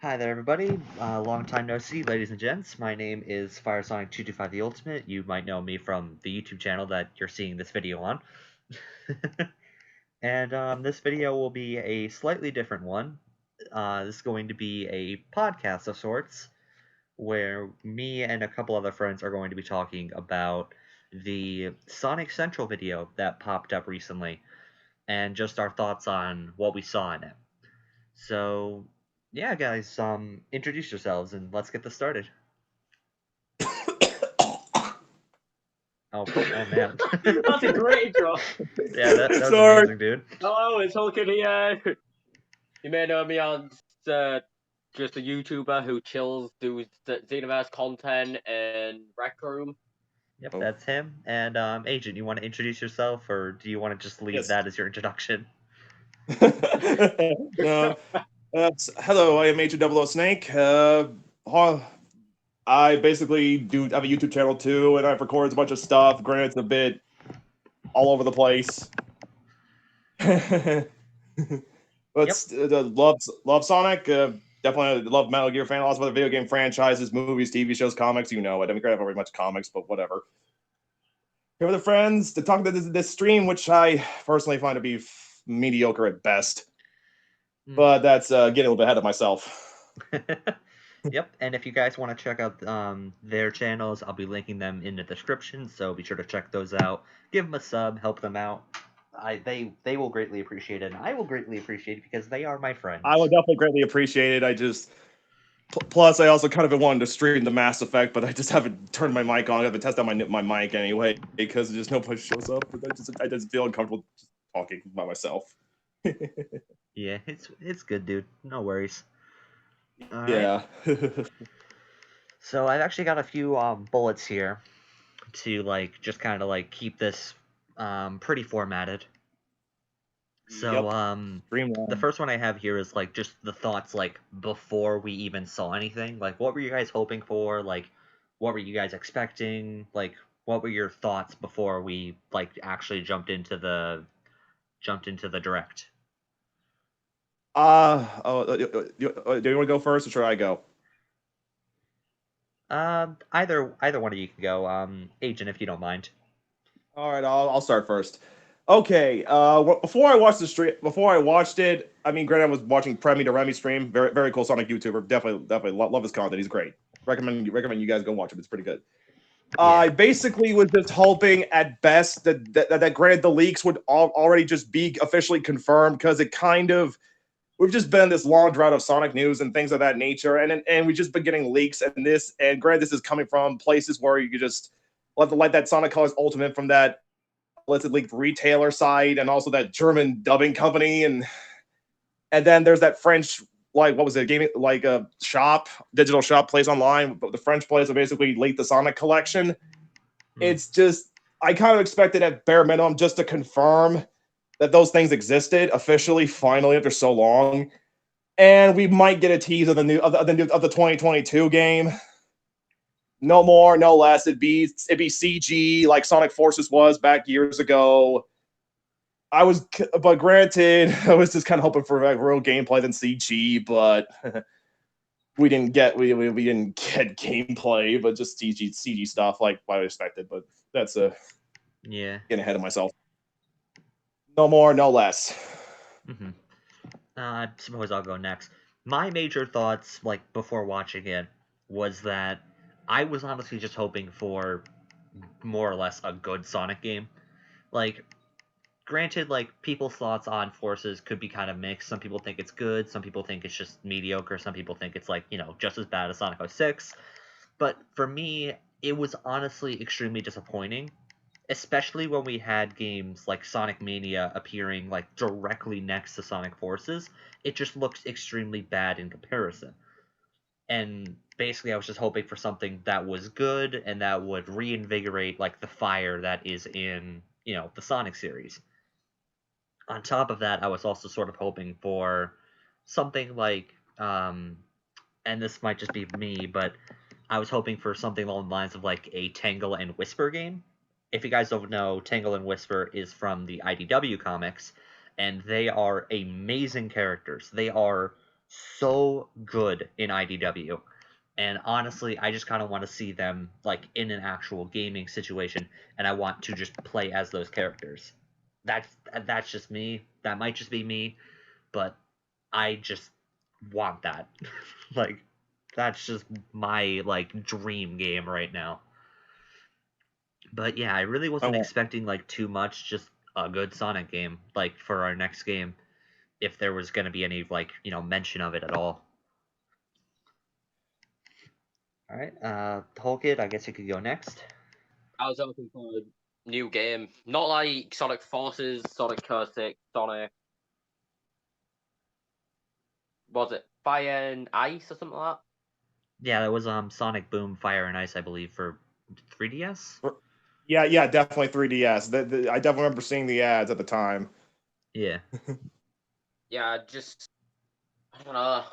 Hi there, everybody. Long time no see, ladies and gents. My name is Firesonic225 the Ultimate. You might know me from the YouTube channel that you're seeing this video on. And this video will be a slightly different one. This is going to be a podcast of sorts, where me and a couple other friends are going to be talking about the Sonic Central video that popped up recently, and just our thoughts on what we saw in it. So, yeah, guys, introduce yourselves and let's get this started. Oh man. That's a great intro. Yeah, that was Sorry. amazing, dude. Hello, it's Hulkin here. You may know me as just a YouTuber who chills, does Xenoverse content and Rec Room. Yep, Oh. that's him. And Agent, you want to introduce yourself, or do you want to just leave Yes. that as your introduction? No. Hello, I am Agent 00 Snake. I basically have a YouTube channel too, and I've recorded a bunch of stuff. Granted, it's a bit all over the place. But love Sonic. Definitely love Metal Gear fan. Lots of other video game franchises, movies, TV shows, comics. You know it. I mean, granted, not very much comics, but whatever. Here with the friends to talk about this stream, which I personally find to be mediocre at best. But that's getting a little bit ahead of myself. Yep, and if you guys want to check out their channels, I'll be linking them in the description, so be sure to check those out. Give them a sub, help them out. They will greatly appreciate it, and I will greatly appreciate it because they are my friends. I would definitely greatly appreciate it. I just plus I also kind of been wanting to stream the Mass Effect, but I just haven't turned my mic on. I have to test out my mic anyway because just nobody shows up. But I just feel uncomfortable just talking by myself. Yeah, it's good, dude. No worries. All yeah. Right. So I've actually got a few bullets here to just kind of keep this pretty formatted. So the first one I have here is just the thoughts before we even saw anything. What were you guys hoping for? What were you guys expecting? What were your thoughts before we actually jumped into the direct? Do you want to go first, or should I go? Either one of you can go. Agent, if you don't mind. All right, I'll start first. Okay. Before I watched it, I mean, granted, I was watching Premi to Remy stream. Very very cool Sonic YouTuber. Definitely love his content. He's great. Recommend you guys go watch him. It's pretty good. Yeah. I basically was just hoping at best that granted the leaks would already just be officially confirmed, because it kind of we've just been in this long drought of Sonic news and things of that nature, and we've just been getting leaks and granted this is coming from places where you could just like that Sonic Colors Ultimate from that illicit leaked retailer site, and also that German dubbing company, and then there's that French, what was it, gaming a digital shop place online, but the French place that basically leaked the Sonic collection. It's just, I kind of expected at bare minimum just to confirm that those things existed officially, finally, after so long, and we might get a tease of the 2022 game. No more, no less. It'd be CG like Sonic Forces was back years ago. But granted, I was just kind of hoping for real gameplay than CG, but we didn't get gameplay, but just CG stuff like what I expected. But that's getting ahead of myself. No more, no less. Mm-hmm. I suppose I'll go next. My major thoughts, before watching it, was that I was honestly just hoping for more or less a good Sonic game. Granted, people's thoughts on Forces could be kind of mixed. Some people think it's good, some people think it's just mediocre, some people think it's just as bad as Sonic 06. But for me, it was honestly extremely disappointing, especially when we had games like Sonic Mania appearing directly next to Sonic Forces. It just looks extremely bad in comparison. And basically I was just hoping for something that was good and that would reinvigorate the fire that is in, the Sonic series. On top of that, I was also sort of hoping for something and this might just be me, but I was hoping for something along the lines of a Tangle and Whisper game. If you guys don't know, Tangle and Whisper is from the IDW comics, and they are amazing characters. They are so good in IDW. And honestly, I just kind of want to see them like in an actual gaming situation, and I want to just play as those characters. That's just me. That might just be me, but I just want that. Like that's just my like dream game right now. But yeah, I really wasn't want- expecting like too much, just a good Sonic game like for our next game if there was going to be any like, mention of it at all. All right, Hulkid, I guess you could go next. I was hoping for a new game, not like Sonic Forces, Sonic Curse, Sonic. Was it Fire and Ice or something like that? Yeah, that was Sonic Boom Fire and Ice, I believe, for 3DS. Yeah, definitely 3DS. I definitely remember seeing the ads at the time. Yeah. Yeah, I don't know.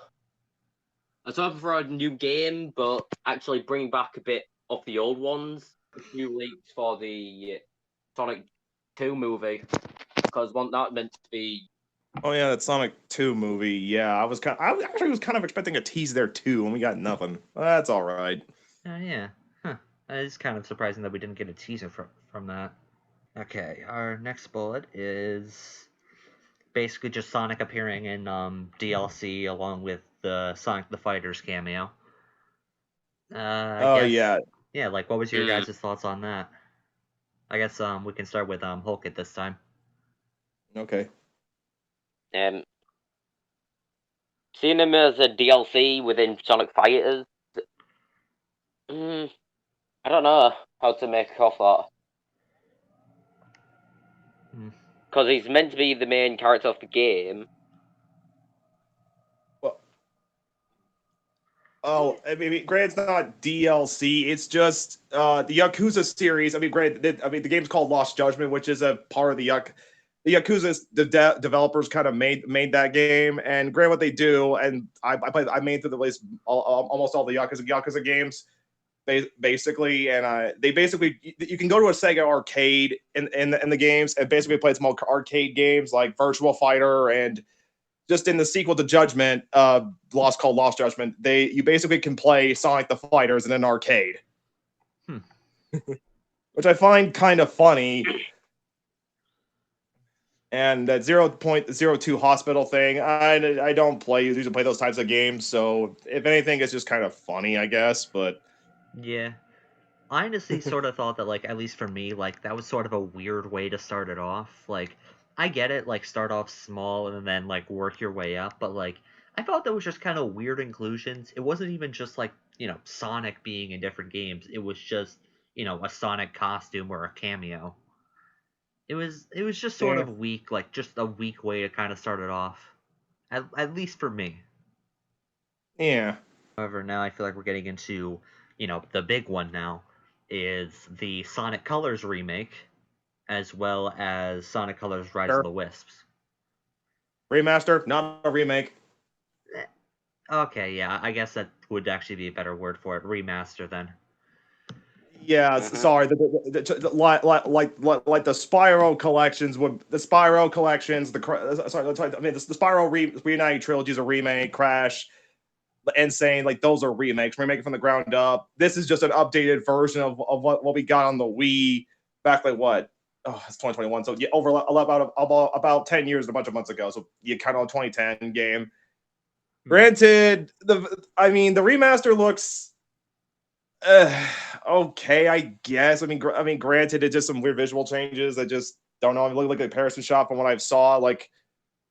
I was hoping for a new game, but actually bring back a bit of the old ones. A few leaks for the Sonic 2 movie, because one that meant to be. Oh yeah, that Sonic 2 movie. Yeah, I actually was kind of expecting a tease there too, and we got nothing. That's all right. Yeah. Huh. It's kind of surprising that we didn't get a teaser from that. Okay, our next bullet is basically just Sonic appearing in DLC along with the Sonic the Fighters cameo. I Oh guess. yeah. Yeah, like what was your guys' thoughts on that? I guess we can start with Hulk at this time. Okay. Seeing him as a DLC within Sonic Fighters, I don't know how to make of that. Because he's meant to be the main character of the game. Oh, I mean, granted, it's not DLC. It's just the Yakuza series. I mean, granted, the game's called Lost Judgment, which is a part of the Yakuza. The developers kind of made that game, and granted, what they do, and I made through the list almost all the Yakuza games, basically, and they basically you can go to a Sega arcade in the games and basically play some arcade games like Virtual Fighter and just in the sequel to Judgment, Lost Judgment, you basically can play Sonic the Fighters in an arcade, which I find kind of funny. And that 0.02 hospital thing, I don't usually play those types of games, so if anything, it's just kind of funny, I guess. But yeah, I honestly sort of thought that, like, at least for me, like, that was sort of a weird way to start it off. Like, I get it, like, start off small and then, like, work your way up, but, like, I thought that was just kind of weird inclusions. It wasn't even just, like, Sonic being in different games. It was just, a Sonic costume or a cameo. It was just sort of weak, like, just a weak way to kind of start it off. At least for me. Yeah. However, now I feel like we're getting into, the big one now is the Sonic Colors remake, as well as Sonic Colors Rise of the Wisps. Remaster, not a remake. Okay, yeah, I guess that would actually be a better word for it. Remaster, then. Yeah, sorry. Like the Spyro collections would the Spyro collections. The Spyro Reunited trilogy is a remake. Crash, Insane, like those are remakes. Remaking from the ground up. This is just an updated version of what we got on the Wii back like what? Oh, it's 2021. So yeah, over about 10 years, a bunch of months ago. So you kind of a 2010 game. Granted, the remaster looks okay, I guess. I mean, granted, it's just some weird visual changes. I just don't know. I'm looking at the comparison shot from what I saw, like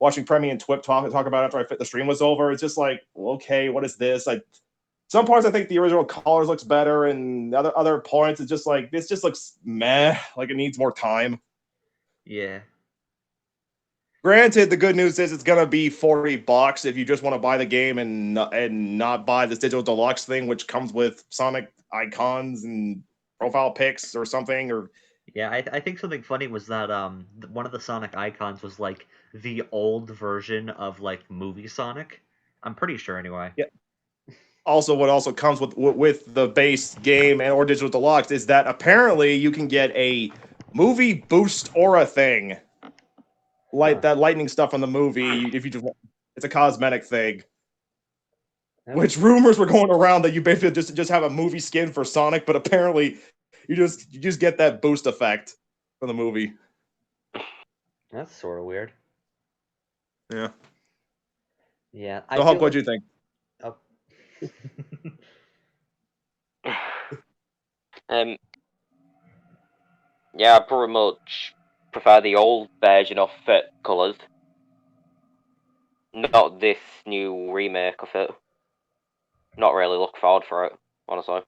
watching Premi and Twip talk about it after the stream was over. It's just like, okay, what is this? Like some parts, I think the original colors looks better, and other points, it's just like this just looks meh. Like it needs more time. Yeah. Granted, the good news is it's gonna be $40 if you just want to buy the game and not buy this digital deluxe thing, which comes with Sonic icons and profile pics or something. Or yeah, I think something funny was that one of the Sonic icons was like the old version of like movie Sonic. I'm pretty sure anyway. Yeah. Also, what also comes with the base game and or digital deluxe is that apparently you can get a movie boost aura thing. That lightning stuff from the movie, if you just, it's a cosmetic thing. which rumors were going around that you basically just have a movie skin for Sonic, but apparently you just get that boost effect from the movie. That's sort of weird. Yeah. Yeah. So, Hulk, what'd you think? Oh. Yeah, I pretty much prefer the old version of it colours, not this new remake of it. Not really look forward for it, honestly.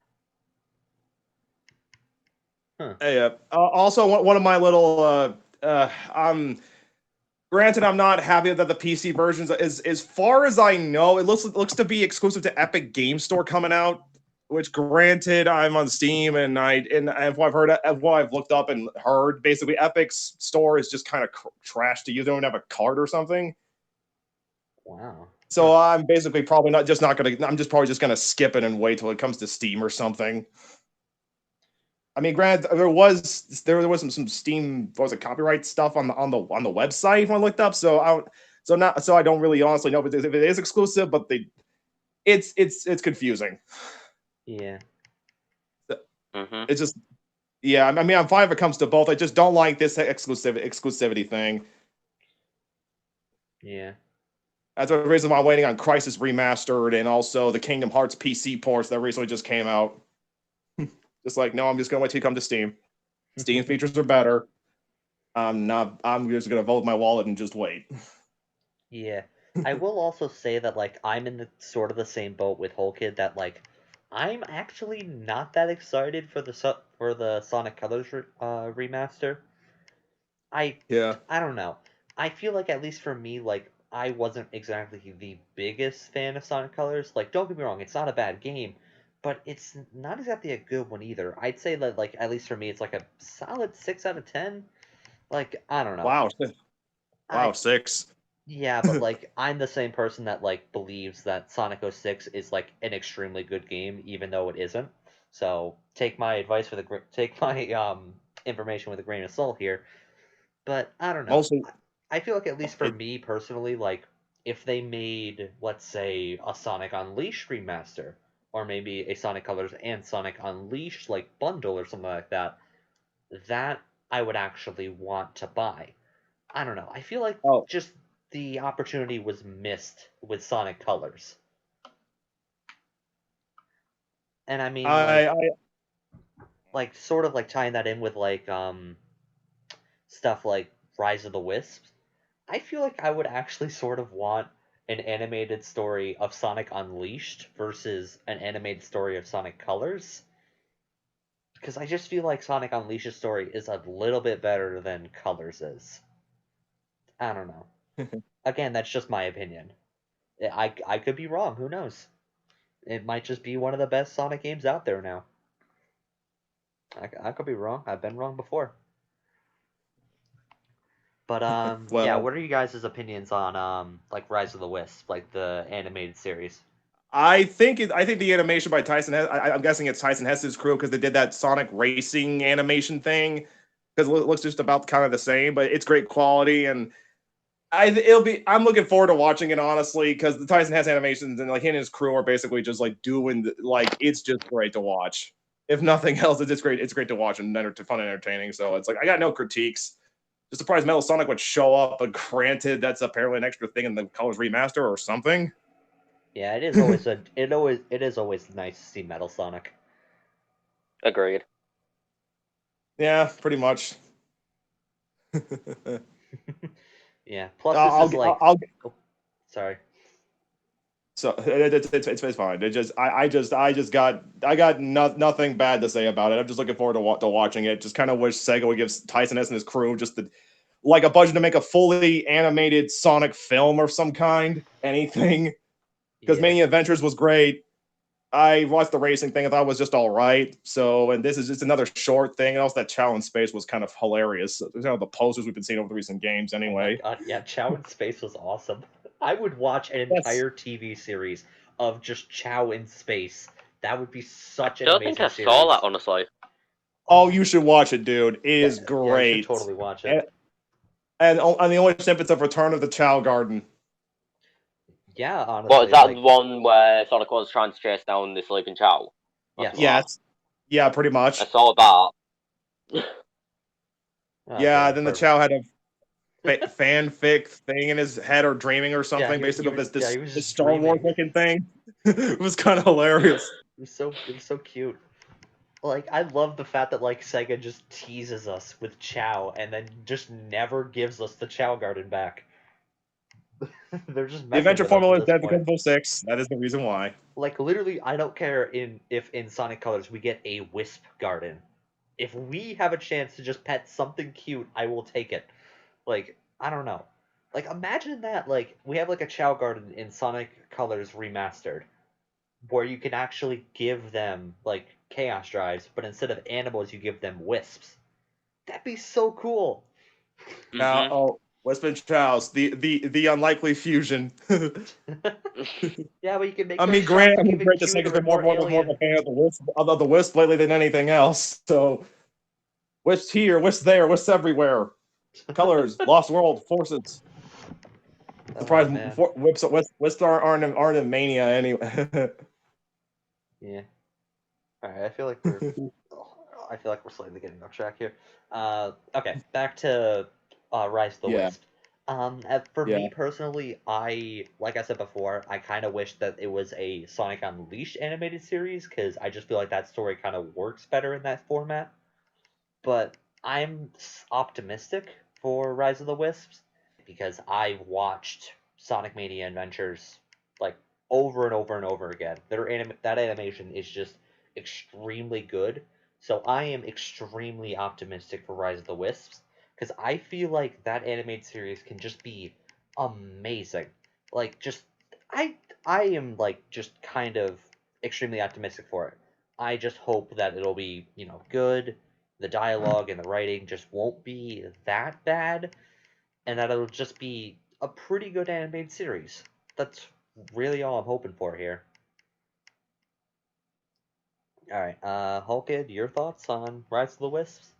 Hey, also one of my little granted, I'm not happy that the PC versions is as far as I know, it looks to be exclusive to Epic Game Store coming out. Which, granted, I'm on Steam and what I've heard, what I've looked up and heard, basically Epic's store is just kind of trash to use. They don't have a card or something. Wow. So I'm basically probably not gonna. I'm just probably just gonna skip it and wait till it comes to Steam or something. I mean, granted, there was some Steam, what was it, copyright stuff on the website when I looked up. So I don't really honestly know if it is exclusive, but it's confusing. Yeah. It's just, yeah. I mean, I'm fine if it comes to both. I just don't like this exclusivity thing. Yeah. That's the reason why I'm waiting on Crisis Remastered and also the Kingdom Hearts PC ports that recently just came out. Just like, no, I'm just gonna wait till you come to Steam. Steam features are better. I'm just gonna vote with my wallet and just wait. Yeah. I will also say that like I'm in the sort of the same boat with Whole Kid that like I'm actually not that excited for the Sonic Colors remaster. I don't know. I feel like at least for me, like I wasn't exactly the biggest fan of Sonic Colors. Like, don't get me wrong, it's not a bad game, but it's not exactly a good one either. I'd say that like at least for me, it's like a solid 6 out of 10. Like, I don't know. Wow, 6. Yeah, but like I'm the same person that like believes that Sonic 06 is like an extremely good game, even though it isn't. So take my advice take my information with a grain of salt here. But I don't know. Mostly, I feel like at least for me personally, like if they made, let's say, a Sonic Unleashed remaster, or maybe a Sonic Colors and Sonic Unleashed like bundle or something like that, that I would actually want to buy. I don't know. I feel like just the opportunity was missed with Sonic Colors. And I mean, like sort of like tying that in with like stuff like Rise of the Wisps. I feel like I would actually sort of want an animated story of Sonic Unleashed versus an animated story of Sonic Colors. Because I just feel like Sonic Unleashed's story is a little bit better than Colors is. I don't know. Again, that's just my opinion. I could be wrong. Who knows? It might just be one of the best Sonic games out there now. I could be wrong. I've been wrong before. But well, yeah, what are you guys' opinions on like Rise of the Wisp, like the animated series? I think the animation by Tyson I'm guessing it's Tyson Hesse's crew because they did that Sonic racing animation thing because it looks just about kind of the same, but it's great quality and I'm looking forward to watching it honestly because the Tyson Hesse animations and like he and his crew are basically just like doing like it's just great to watch. If nothing else, it's great. It's great to watch and fun and entertaining. So it's like I got no critiques. Just surprised Metal Sonic would show up, but granted, that's apparently an extra thing in the Colors Remaster or something. Yeah, it is always it is always nice to see Metal Sonic. Agreed. Yeah, pretty much. Yeah. Plus, this is like. Oh, sorry. So it's fine. It just I got nothing bad to say about it. I'm just looking forward to watching it. Just kind of wish Sega would give Tyson S and his crew just like a budget to make a fully animated Sonic film of some kind, anything. Because Mania Adventures was great. I watched the racing thing. I thought it was just all right. So, and this is just another short thing. And also that Chow in Space was kind of hilarious. The posters we've been seeing over the recent games anyway. Oh my God, yeah, Chow in Space was awesome. I would watch an entire TV series of just Chow in Space. That would be such an amazing series. I don't think I saw that, honestly. Oh, you should watch it, dude. It is great. Yeah, you should totally watch it. And the only snippets of Return of the Chow Garden. Yeah, honestly. What, is that like, the one where Sonic was trying to chase down the sleeping Chow? Yes. Yes. Yeah, pretty much. I saw that. Yeah, God, then the perfect. Chow had a fanfic thing in his head or dreaming or something, he basically was- of this he was just Star Wars dreaming. looking thing. It was kind of hilarious. It was so cute. Like, I love the fact that like Sega just teases us with Chow and then just never gives us the Chow Garden back. They're just The messing adventure with us formula at is this dead point. because of 06. That is the reason why. Like, literally, I don't care if in Sonic Colors we get a Wisp Garden. If we have a chance to just pet something cute, I will take it. Like, I don't know. Like, imagine that. Like, we have like a Chow Garden in Sonic Colors Remastered, where you can actually give them like Chaos Drives, but instead of animals, you give them wisps. That'd be so cool. Now, oh, Wisp and Chow's the unlikely fusion. Yeah, but you can make I those mean, shots Grant, look I mean, even Grant, the second's cuter been and more more of a alien. fan of the Wisp lately than anything else. So, Wisp here, Wisp there, Wisp everywhere. Colors, Lost World, Forces. Surprise! Man. Wisps aren't in Mania anyway. Yeah. All right. I feel like we're slightly getting off track here. Okay. Back to Rise of the Yeah. Wisp. For Yeah. me personally, like I said before, I kind of wish that it was a Sonic Unleashed animated series because I just feel like that story kind of works better in that format. But I'm optimistic for Rise of the Wisps because I've watched Sonic Mania Adventures like over and over and over again. That animation is just extremely good. So I am extremely optimistic for Rise of the Wisps because I feel like that animated series can just be amazing. Like just I I am like just kind of extremely optimistic for it. I just hope that it'll be, good. The dialogue and the writing just won't be that bad, and that it'll just be a pretty good animated series. That's really all I'm hoping for here. All right, Hulkid, your thoughts on Rise of the Wisps?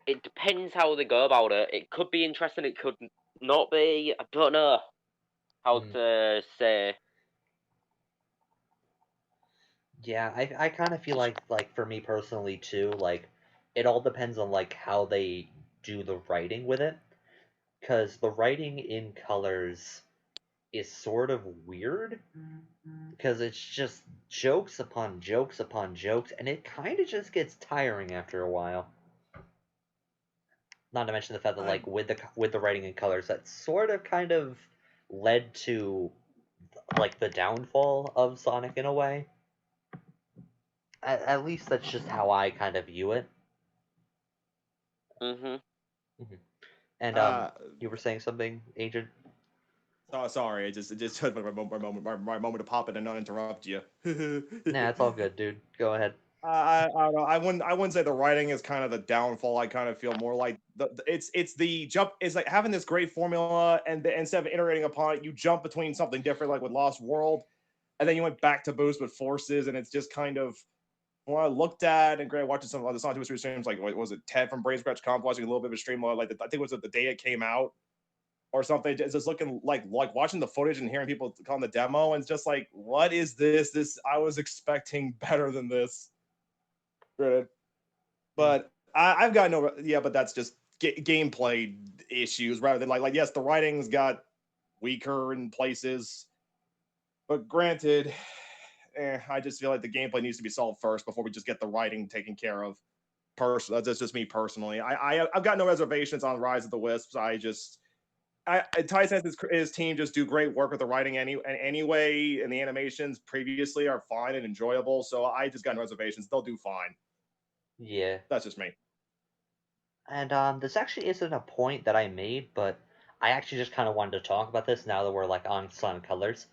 It depends how they go about it. It could be interesting, it could not be. I don't know how to say. Yeah, I kind of feel like for me personally too, like it all depends on like how they do the writing with it, because the writing in Colors is sort of weird because it's just jokes upon jokes upon jokes, and it kind of just gets tiring after a while. Not to mention the fact that like with the writing in Colors, that sort of kind of led to like the downfall of Sonic in a way. At least that's just how I kind of view it. Mm-hmm. And you were saying something, Agent? Oh, sorry, it just took my moment to pop in and not interrupt you. Nah, it's all good, dude. Go ahead. I don't know. I wouldn't say the writing is kind of the downfall. I kind of feel more like it's the jump. It's like having this great formula, and instead of iterating upon it, you jump between something different, like with Lost World, and then you went back to Boost with Forces, and it's just kind of when I looked at and Grant watching some of the Sonic 2 streams, like what was it, Ted from Brain Scratch Comp watching a little bit of a stream, like I think it was the day it came out or something. It's just looking like watching the footage and hearing people calling the demo, and it's just like, what is this? I was expecting better than this. But I've got no, yeah, but that's just gameplay issues rather than like yes, the writing's got weaker in places, but granted, I just feel like the gameplay needs to be solved first before we just get the writing taken care of. Personally, that's just me personally. I've got no reservations on Rise of the Wisps. Tyson and his team just do great work with the writing anyway, and the animations previously are fine and enjoyable. So I just got no reservations. They'll do fine. Yeah. That's just me. And this actually isn't a point that I made, but I actually just kind of wanted to talk about this now that we're like on Sun Colors.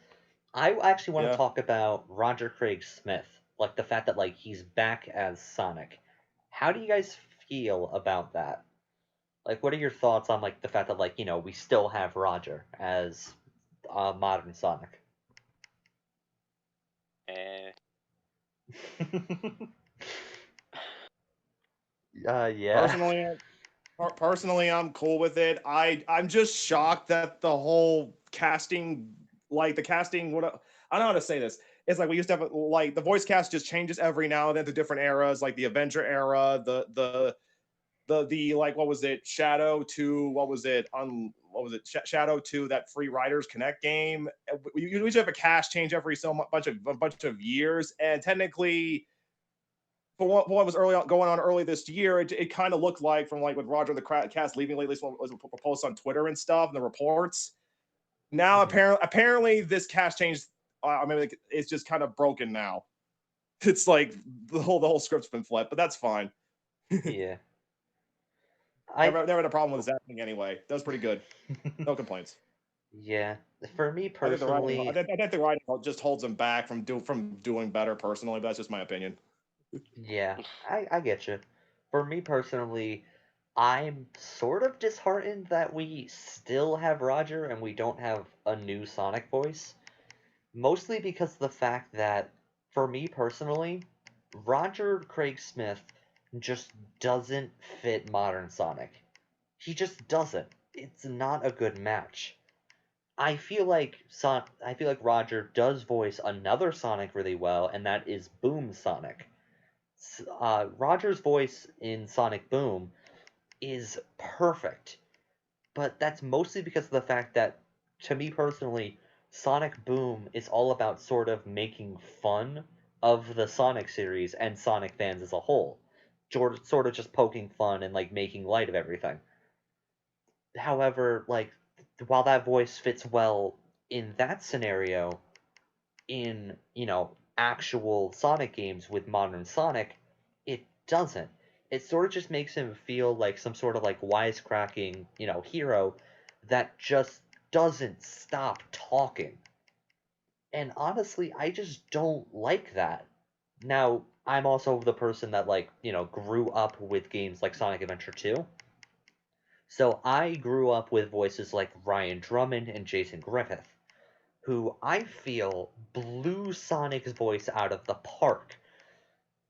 I actually want to talk about Roger Craig Smith, like the fact that like he's back as Sonic. How do you guys feel about that? Like, what are your thoughts on like the fact that like we still have Roger as modern Sonic? Yeah. Personally, Personally, I'm cool with it. I'm just shocked that the whole casting, like the casting, what I don't know how to say this. It's like we used to have like the voice cast just changes every now and then to different eras, like the Avenger era, the like what was it, Shadow to what was it on what was it Shadow to that Free Riders Connect game. We usually have a cast change every bunch of years, and technically for what was early on, going on early this year, it kind of looked like from like with Roger the cast leaving lately, was posts on Twitter and stuff, and the reports. Now apparently this cast change, I mean, it's just kind of broken now. It's like the whole script's been flipped, but that's fine. Yeah. Never had a problem with that thing anyway. That was pretty good. No complaints. Yeah. For me I think personally, I think the writing just holds them back from doing better personally, but that's just my opinion. yeah, I get you. For me personally, I'm sort of disheartened that we still have Roger and we don't have a new Sonic voice. Mostly because of the fact that, for me personally, Roger Craig Smith just doesn't fit modern Sonic. He just doesn't. It's not a good match. I feel like Roger does voice another Sonic really well, and that is Boom Sonic. Roger's voice in Sonic Boom is perfect, but that's mostly because of the fact that, to me personally, Sonic Boom is all about sort of making fun of the Sonic series and Sonic fans as a whole. Sort of just poking fun and like making light of everything. However, like while that voice fits well in that scenario, in, actual Sonic games with modern Sonic, it doesn't. It sort of just makes him feel like some sort of like wisecracking, hero that just doesn't stop talking. And honestly, I just don't like that. Now, I'm also the person that like, grew up with games like Sonic Adventure 2. So I grew up with voices like Ryan Drummond and Jason Griffith, who I feel blew Sonic's voice out of the park.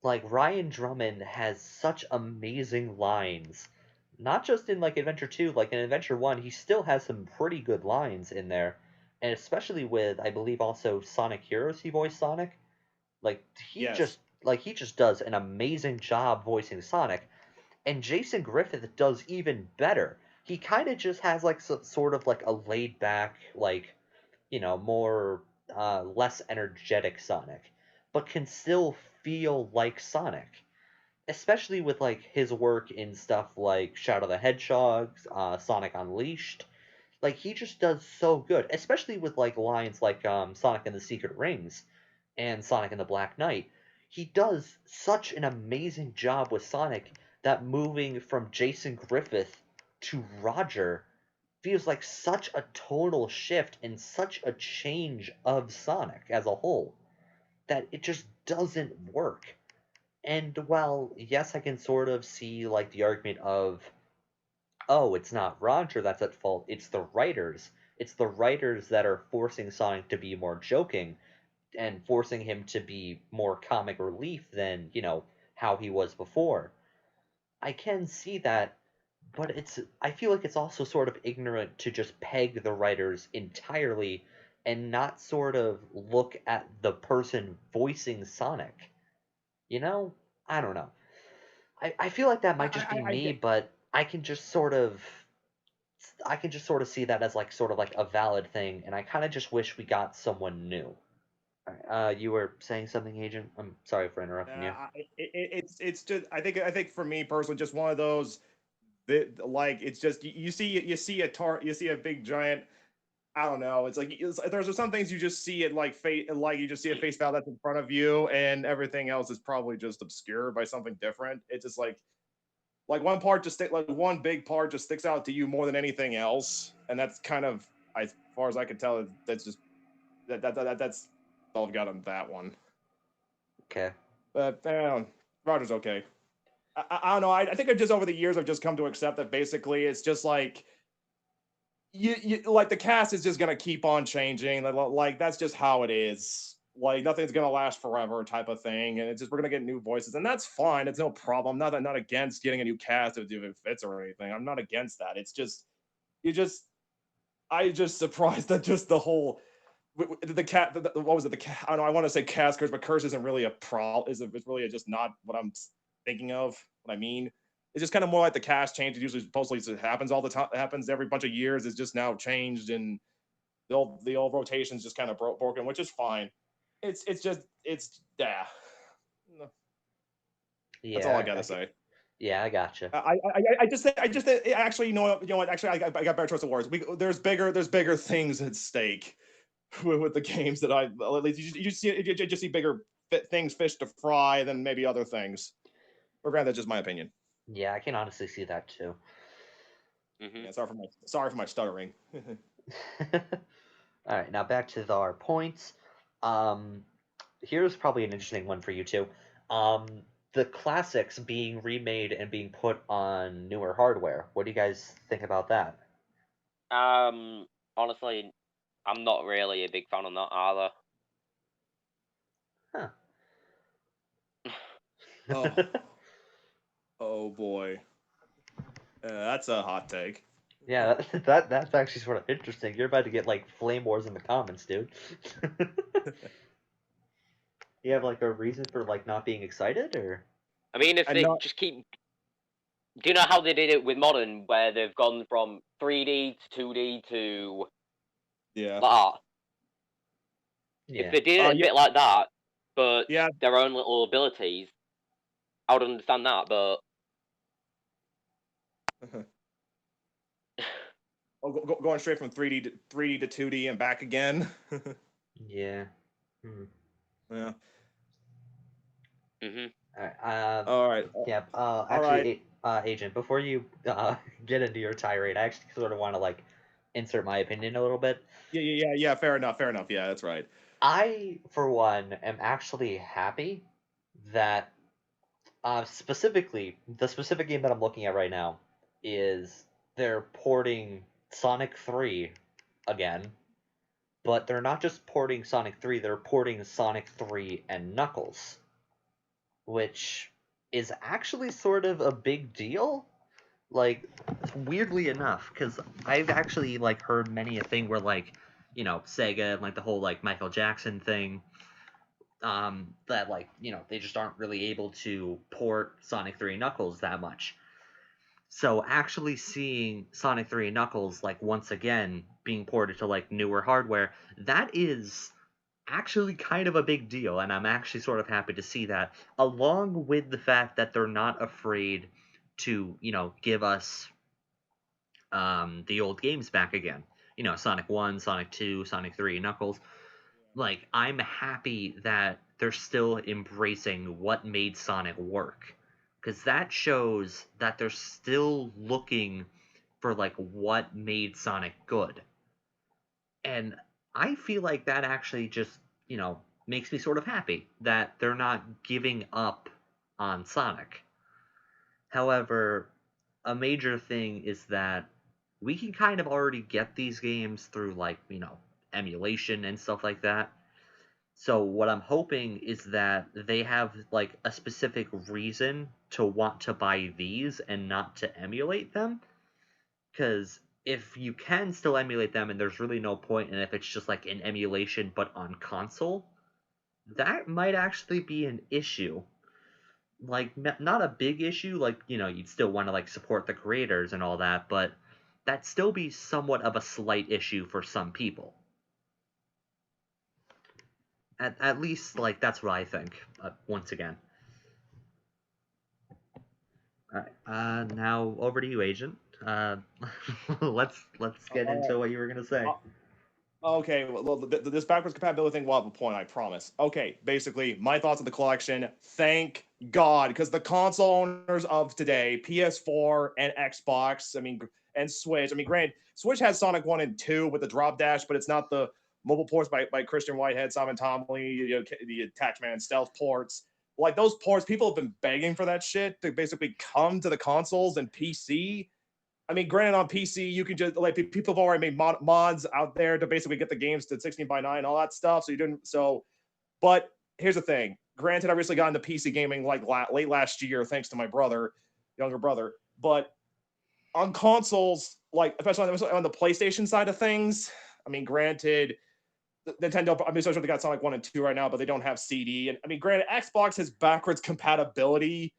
Like Ryan Drummond has such amazing lines. Not just in like Adventure 2, like in Adventure 1, he still has some pretty good lines in there. And especially with, I believe, also Sonic Heroes, he voiced Sonic. Like Yes. he just does an amazing job voicing Sonic. And Jason Griffith does even better. He kind of just has like sort of like a laid back, like, more less energetic Sonic, but can still feel like Sonic. Especially with like his work in stuff like Shadow the Hedgehog, Sonic Unleashed. Like he just does so good, especially with like lines like Sonic and the Secret Rings and Sonic and the Black Knight. He does such an amazing job with Sonic that moving from Jason Griffith to Roger feels like such a tonal shift and such a change of Sonic as a whole that it just doesn't work. And while, yes, I can sort of see like the argument of, oh, it's not Roger that's at fault, it's the writers. It's the writers that are forcing Sonic to be more joking and forcing him to be more comic relief than, how he was before. I can see that, but I feel like it's also sort of ignorant to just peg the writers entirely and not sort of look at the person voicing Sonic. You know? I don't know. I feel like that might just be I me, get. but I can just sort of see that as like sort of like a valid thing, and I kind of just wish we got someone new. You were saying something, Agent? I'm sorry for interrupting you. It's just I think for me personally, just one of those that like it's just you see a big giant. I don't know. It's like there's some things you just see it like you just see a face value that's in front of you, and everything else is probably just obscured by something different. It's just like one big part just sticks out to you more than anything else, and that's kind of as far as I can tell. That's just that's all I've got on that one. Okay. But Roger's okay. I don't know. I think I just over the years I've just come to accept that basically it's just like you like the cast is just gonna keep on changing. Like that's just how it is. like nothing's gonna last forever type of thing, and it's just we're gonna get new voices, and that's fine. It's no problem. I'm not against getting a new cast if it fits or anything. I'm not against that. It's just I just surprised that just the whole the cat. What was it? The cat. I don't know. I want to say cast curse, but curse isn't really a problem. It's really just not what I'm thinking of. What I mean. It's just kind of more like the cast change. It usually supposedly happens all the time. It happens every bunch of years. It's just now changed, and the old rotation's just kind of broken, which is fine. It's yeah. That's all I gotta say. Yeah, I gotcha. I just actually you know what actually I got better choice of words. There's bigger things at stake with the games that I you just see bigger things fish to fry than maybe other things. But granted, that's just my opinion. Yeah, I can honestly see that too. Yeah, sorry for my stuttering. All right, now back to our points. Here's probably an interesting one for you too. The classics being remade and being put on newer hardware. What do you guys think about that? Honestly, I'm not really a big fan of that either. Huh. Oh boy. That's a hot take. Yeah, that's actually sort of interesting. You're about to get like flame wars in the comments, dude. You have like a reason for like not being excited, or? I mean, if they just keep, do you know how they did it with modern, where they've gone from 3D to 2D to that? Yeah. If they did it a bit like that, but their own little abilities, I would understand that, but. Going straight from 3D to 2D and back again. Yeah. Yeah. All right. Yeah. Actually, Agent, before you get into your tirade, I actually sort of want to like insert my opinion a little bit. Yeah. Fair enough. Yeah, that's right. I, for one, am actually happy that specifically the specific game that I'm looking at right now is they're porting Sonic 3 again, but they're not just porting Sonic 3, they're porting Sonic 3 and Knuckles, which is actually sort of a big deal. Like, weirdly enough, because I've actually like heard many a thing where like, you know, Sega and like the whole like Michael Jackson thing, that like, you know, they just aren't really able to port Sonic 3 and Knuckles that much. So actually seeing Sonic 3 and Knuckles like once again being ported to like newer hardware, that is actually kind of a big deal, and I'm actually sort of happy to see that, along with the fact that they're not afraid to, you know, give us the old games back again. You know, Sonic 1, Sonic 2, Sonic 3, Knuckles. Like, I'm happy that they're still embracing what made Sonic work. Because that shows that they're still looking for, like, what made Sonic good. And I feel like that actually just, you know, makes me sort of happy that they're not giving up on Sonic. However, a major thing is that we can kind of already get these games through, like, you know, emulation and stuff like that. So what I'm hoping is that they have like a specific reason to want to buy these and not to emulate them. Because if you can still emulate them and there's really no point, and if it's just like an emulation but on console, that might actually be an issue. Like, not a big issue, like, you know, you'd still want to like support the creators and all that, but that'd still be somewhat of a slight issue for some people. At least, like, that's what I think, once again. Alright, now over to you, Agent. Let's get into what you were gonna say. Okay, well, this backwards compatibility thing will have a point, I promise. Okay, basically, my thoughts on the collection. Thank God, because the console owners of today, PS4 and Xbox, I mean, and Switch. I mean, granted, Switch has Sonic 1 and 2 with the drop dash, but it's not the mobile ports by Christian Whitehead, Simon Tomley, you know, the attachment and stealth ports. Like those ports, people have been begging for that shit to basically come to the consoles and PC. I mean, granted, on PC, you can just like people have already made mods out there to basically get the games to 16:9, all that stuff. So you didn't. So But here's the thing. Granted, I recently got into PC gaming like late last year, thanks to my younger brother. But on consoles, like especially on the PlayStation side of things, I mean, granted, Nintendo, I mean, so they got Sonic 1 and 2 right now, but they don't have CD. And I mean, granted, Xbox has backwards compatibility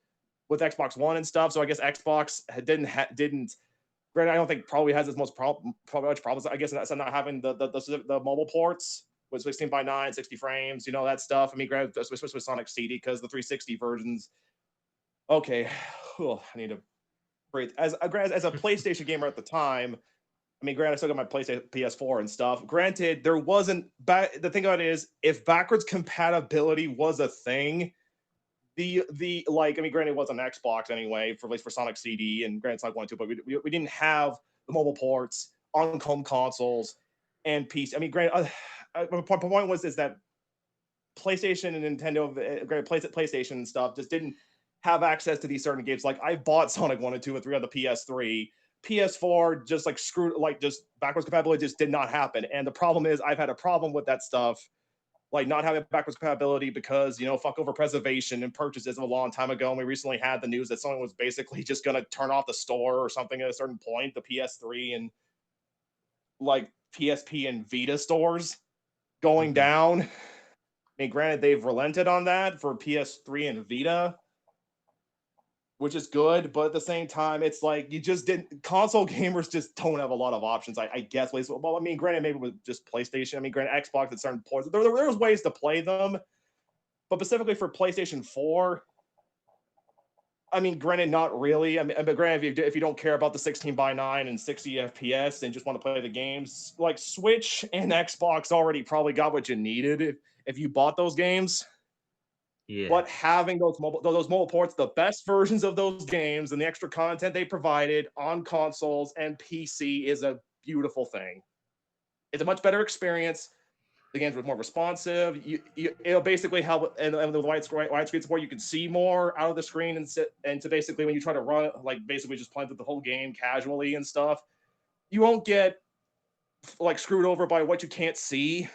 with Xbox One and stuff. So I guess Xbox didn't. Granted, I don't think probably has as much problems. I guess that's not having the mobile ports with 16:9, 60 frames, that stuff. I mean, granted, especially with Sonic CD because the 360 versions. Okay, I need to breathe. As a PlayStation gamer at the time, I mean, granted, I still got my PlayStation PS4 and stuff. Granted, there wasn't the thing about it is if backwards compatibility was a thing, granted, it was on Xbox anyway, for at least for Sonic CD and granted Sonic 1 and 2, but we didn't have the mobile ports on home consoles and PC. I mean, granted, my point is that PlayStation and Nintendo, granted, PlayStation and stuff just didn't have access to these certain games. Like I bought Sonic 1 and 2 and 3 on the PS3. PS4 just just backwards compatibility just did not happen. And the problem is I've had a problem with that stuff, like not having backwards compatibility because, fuck over preservation and purchases a long time ago. And we recently had the news that someone was basically just going to turn off the store or something at a certain point, the PS3 and like PSP and Vita stores going down. I mean, granted, they've relented on that for PS3 and Vita, which is good, but at the same time, it's like console gamers just don't have a lot of options, I guess. Well, I mean, granted, maybe with just PlayStation. I mean, granted, Xbox at certain points, there's ways to play them, but specifically for PlayStation 4, I mean, granted, not really. I mean, but granted, if you don't care about the 16:9 and 60 FPS and just want to play the games, like Switch and Xbox already probably got what you needed if you bought those games. Yeah. But having those mobile ports, the best versions of those games and the extra content they provided on consoles and PC is a beautiful thing. It's a much better experience. The games were more responsive. It'll basically help, and with the widescreen support, you can see more out of the screen and to basically when you try to run, like basically just play through the whole game casually and stuff, you won't get like screwed over by what you can't see.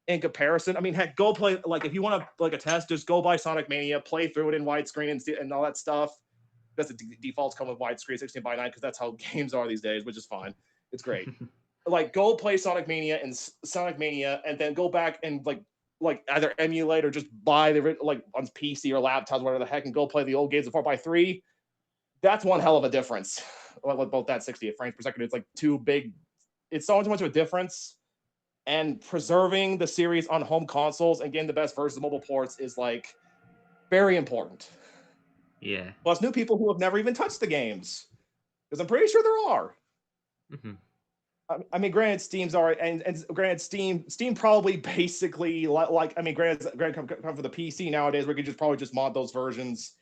In comparison, I mean, heck, go play, like if you want to like a test, just go buy Sonic Mania, play through it in widescreen and all that stuff. That's the defaults come with widescreen 16:9 because that's how games are these days, which is fine. It's great. Like go play Sonic Mania and then go back and like either emulate or just buy the like on PC or laptops, whatever the heck, and go play the old games of 4x3. That's one hell of a difference. With both that 60 frames per second, it's like too big. It's so much of a difference. And preserving the series on home consoles and getting the best versions of mobile ports is like very important. Yeah. Plus, new people who have never even touched the games, because I'm pretty sure there are. I mean, granted, Steam's already, and granted, Steam probably basically like I mean, granted, come for the PC nowadays, we could just probably just mod those versions.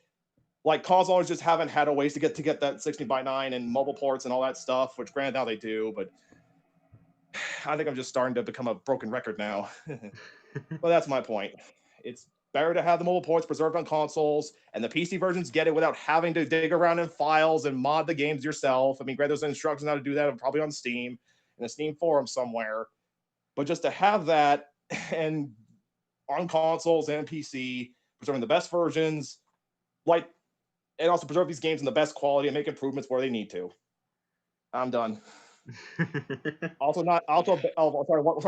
Like consoles just haven't had a ways to get that 16:9 and mobile ports and all that stuff, which granted now they do, but I think I'm just starting to become a broken record now. Well, that's my point. It's better to have the mobile ports preserved on consoles, and the PC versions get it without having to dig around in files and mod the games yourself. I mean, granted, there's instructions how to do that, probably on Steam, in a Steam forum somewhere. But just to have that and on consoles and PC, preserving the best versions, and also preserve these games in the best quality and make improvements where they need to. I'm done. Sorry,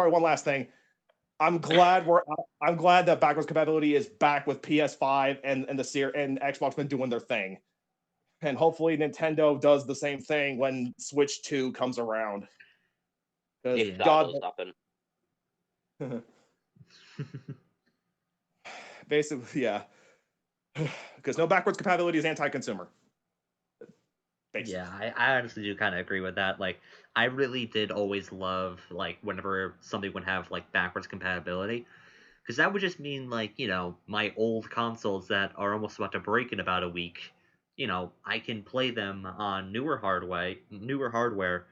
one last thing. I'm glad that backwards compatibility is back with PS5 and Xbox been doing their thing. And hopefully Nintendo does the same thing when Switch 2 comes around. If that does happen. Basically, yeah. Because no backwards compatibility is anti-consumer. Basically. Yeah, I honestly do kind of agree with that. Like, I really did always love, like, whenever something would have, like, backwards compatibility. Because that would just mean, like, my old consoles that are almost about to break in about a week, I can play them on newer hardware,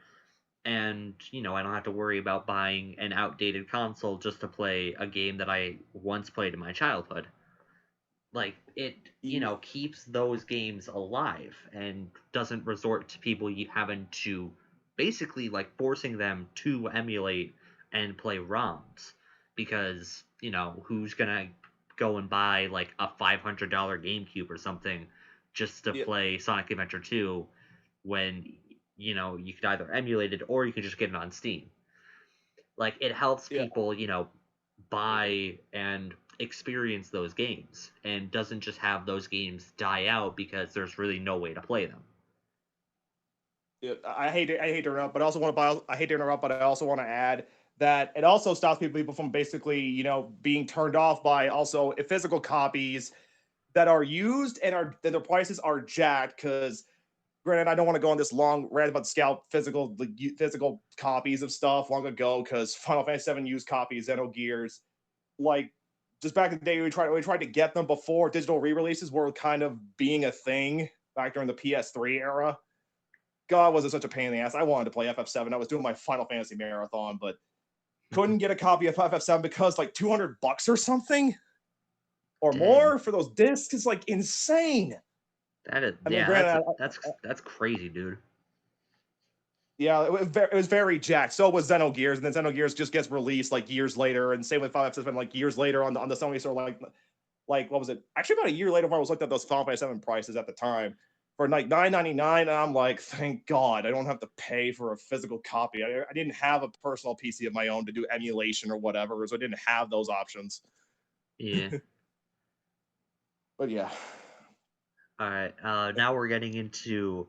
and, I don't have to worry about buying an outdated console just to play a game that I once played in my childhood. Like, it, keeps those games alive and doesn't resort to people having to basically, like, forcing them to emulate and play ROMs. Because, who's gonna go and buy like a $500 GameCube or something just to play Sonic Adventure 2 when you could either emulate it or you could just get it on Steam. Like it helps people, buy and experience those games and doesn't just have those games die out because there's really no way to play them. Yeah, I hate to interrupt, but I also want to buy. I hate to interrupt, but I also want to add that it also stops people from basically, being turned off by also physical copies that are used and that their prices are jacked. Because granted, I don't want to go on this long rant about scalp physical copies of stuff long ago. Because Final Fantasy VII used copies, Xenogears, like just back in the day, we tried to get them before digital re-releases were kind of being a thing back during the PS3 era. God, was it such a pain in the ass. I wanted to play FF7. I was doing my Final Fantasy marathon, but couldn't get a copy of FF7 because like $200 or something or Dang. more for those discs is like insane. That is, I mean, yeah, granted, that's crazy, dude. Yeah, it was very jacked. So was Xenogears, and then Xenogears just gets released like years later, and same with Final Fantasy VII, like years later on the Sony store, like what was it? Actually, about a year later, when I was looking at those Final Fantasy VII prices at the time for like $9.99, and I'm like, thank God, I don't have to pay for a physical copy. I didn't have a personal PC of my own to do emulation or whatever, so I didn't have those options. Yeah. But yeah. All right. Now we're getting into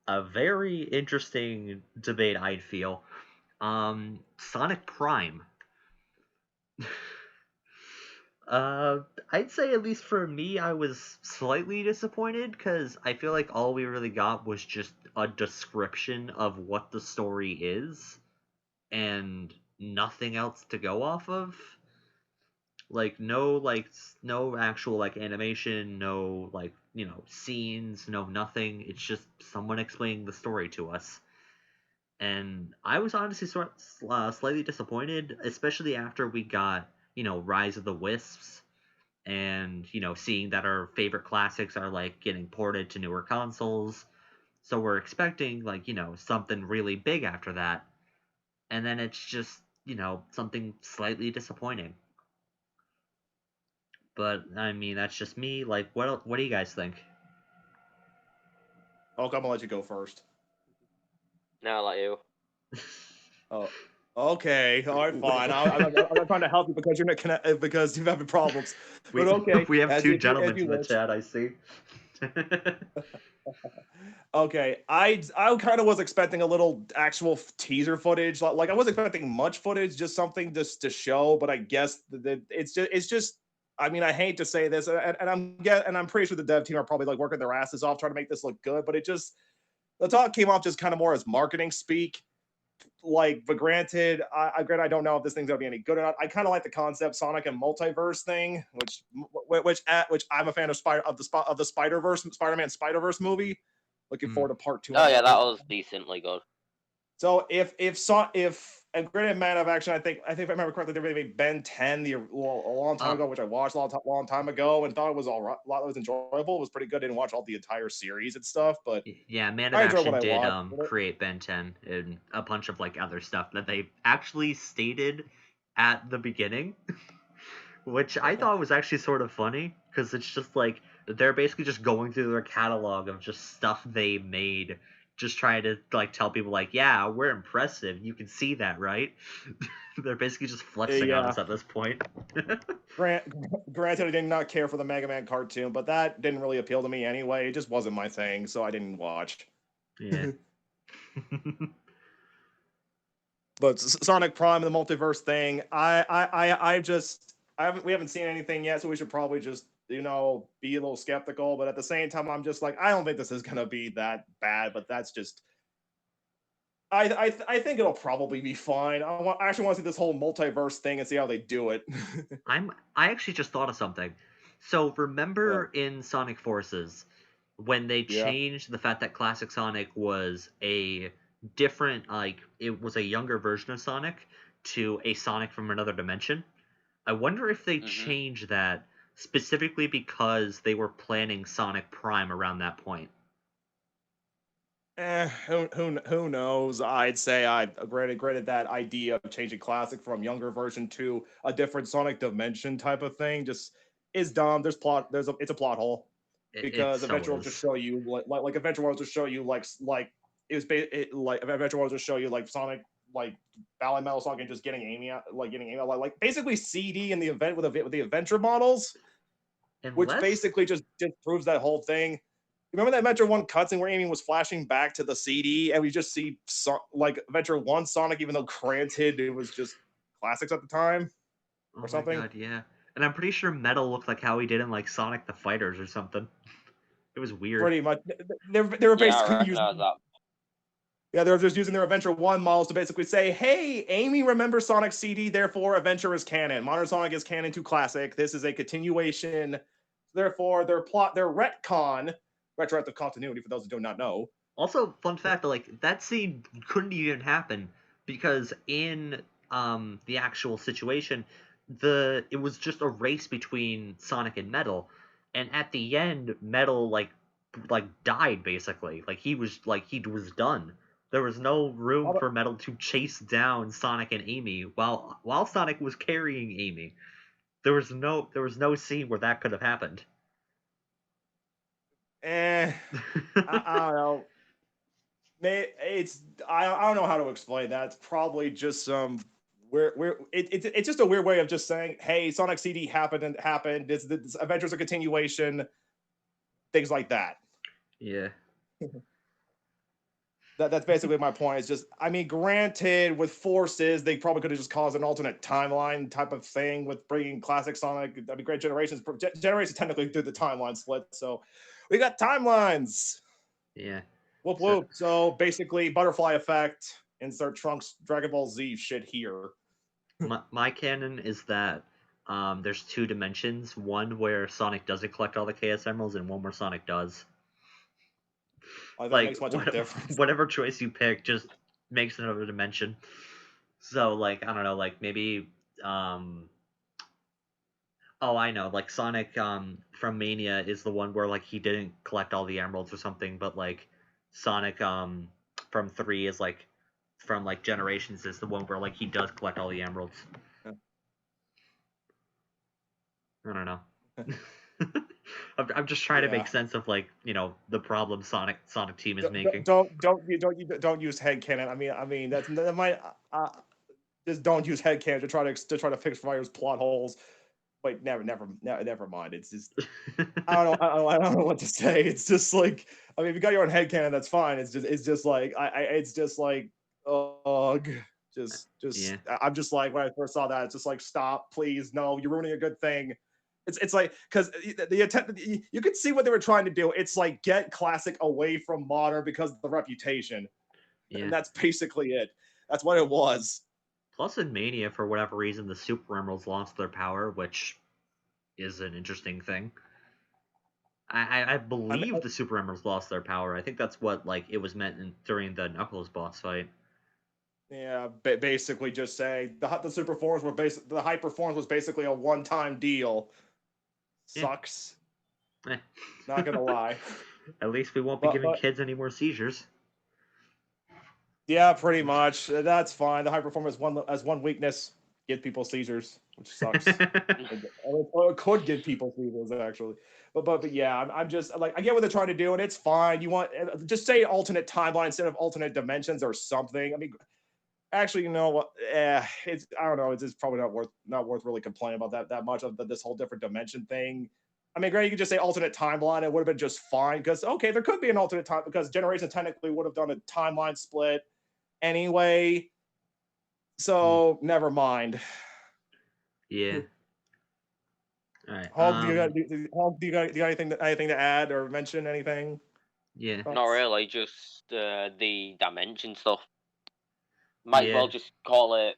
a very interesting debate, I'd feel. Sonic Prime. I'd say at least for me, I was slightly disappointed because I feel like all we really got was just a description of what the story is and nothing else to go off of. Like no actual like animation, no scenes, no nothing. It's just someone explaining the story to us. And I was honestly slightly disappointed, especially after we got Rise of the Wisps, and seeing that our favorite classics are like getting ported to newer consoles. So we're expecting like something really big after that, and then it's just something slightly disappointing. But I mean, that's just me. Like, what do you guys think? I'm gonna let you go first. No, I'll let you. Oh, okay. All right, fine. I'm not trying to help you because you're not because you're having problems. But okay, we have two as gentlemen in the wish. chat. I see. Okay, I kind of was expecting a little actual teaser footage. Like I was expecting much footage, just something just to show. But I guess that it's just. I mean, I hate to say this, and I'm pretty sure the dev team are probably like working their asses off trying to make this look good. But the talk came off just kind of more as marketing speak. But granted, I don't know if this thing's gonna be any good or not. I kind of like the concept Sonic and multiverse thing, which I'm a fan of the Spider-Man Spider-Verse movie. Looking forward to part 2. Oh yeah, that was decently good. So if and granted, Man of Action, I think if I remember correctly, they made Ben 10 a long time ago, which I watched a long time ago and thought it was all right. A lot that was enjoyable. It was pretty good. I didn't watch all the entire series and stuff, but yeah, Man of Action did create Ben 10 and a bunch of like other stuff that they actually stated at the beginning, which I thought was actually sort of funny because it's just like they're basically just going through their catalog of just stuff they made, just trying to like tell people like, yeah, we're impressive. You can see that, right? They're basically just flexing on us at this point. Granted, I did not care for the Mega Man cartoon, but that didn't really appeal to me anyway. It just wasn't my thing, so I didn't watch. Yeah. But Sonic Prime and the multiverse thing, we haven't seen anything yet, so we should probably just be a little skeptical. But at the same time, I'm just like, I don't think this is gonna be that bad. But that's just, I think it'll probably be fine. I actually want to see this whole multiverse thing and see how they do it. I actually just thought of something. So remember in Sonic Forces when they changed the fact that Classic Sonic was a different, like it was a younger version of Sonic to a Sonic from another dimension? I wonder if they changed that specifically because they were planning Sonic Prime around that point. Who knows? I'd say granted that idea of changing classic from younger version to a different Sonic Dimension type of thing just is dumb. It's a plot hole It because so Adventure will just is. show you like Adventure will just show you like Adventure will just show you like Sonic like Valley Metal Sonic and just getting Amy out like basically CD in the event with the Adventure models, which Unless basically just proves that whole thing. Remember that Adventure 1 cutscene where Amy was flashing back to the CD and we just see like Adventure 1 Sonic, even though granted it was just classics at the time oh or my something? god, yeah. And I'm pretty sure Metal looked like how he did in like Sonic the Fighters or something. It was weird. Pretty much. They were Yeah, I basically recognize that. yeah, they were just using their Adventure 1 models to basically say, hey, Amy remembers Sonic CD, therefore Adventure is canon. Modern Sonic is canon to classic. This is a continuation. Therefore, their retcon, retroactive continuity for those who do not know. Also, fun fact, like that scene couldn't even happen because in the actual situation, it was just a race between Sonic and Metal, and at the end, Metal like died basically. He was done. There was no room for Metal to chase down Sonic and Amy while Sonic was carrying Amy. There was no scene where that could have happened. I don't know. I don't know how to explain that. It's probably just some it's just a weird way of just saying, hey, Sonic CD happened. This Adventure's a continuation, things like that. Yeah. That's basically my point. It's just, I mean, granted, with Forces, they probably could have just caused an alternate timeline type of thing with bringing classic Sonic. I mean, great generations technically did the timeline split, so we got timelines. Yeah. Whoop whoop. So basically, butterfly effect. Insert Trunks Dragon Ball Z shit here. My canon is that there's two dimensions. One where Sonic doesn't collect all the Chaos Emeralds, and one where Sonic does. That Like makes much of a difference. whatever choice you pick just makes another dimension. So I don't know, maybe oh, I know, Sonic from Mania is the one where he didn't collect all the emeralds or something, but Sonic from 3 is from Generations is the one where he does collect all the emeralds. Yeah. I don't know. I'm just trying to make sense of the problem Sonic Team is making. Don't use headcanon. I mean that might just don't use headcanon to try to fix Fire's plot holes. Wait, never mind. It's just I don't know what to say. It's just like, I mean, if you got your own headcanon, that's fine. It's just like it's just like ugh. Yeah. I'm just like, when I first saw that, it's just like, stop, please, no, you're ruining a good thing. It's like, because the attempt, you could see what they were trying to do. It's like, get classic away from modern because of the reputation. Yeah. And that's basically it. That's what it was. Plus, in Mania, for whatever reason, the Super Emeralds lost their power, which is an interesting thing. I believe the Super Emeralds lost their power. I think that's what it was meant during the Knuckles boss fight. Yeah, basically just saying the super forms were the hyper forms was basically a one-time deal. Sucks. Yeah. Not gonna lie. At least we won't be giving kids any more seizures. Yeah, pretty much. That's fine. The hyper form has one weakness: give people seizures, which sucks. It could give people seizures actually. But yeah, I'm just like, I get what they're trying to do, and it's fine. You want just say alternate timeline instead of alternate dimensions or something. I mean, actually, you know what? It's, I don't know. It's just probably not worth really complaining about that much of this whole different dimension thing. I mean, great, you could just say alternate timeline. It would have been just fine because okay, there could be an alternate time because Generation technically would have done a timeline split anyway. So never mind. Yeah. All right. Hog, do you got anything to add or mention anything? Yeah. Not really, just the dimension stuff. Might as well just call it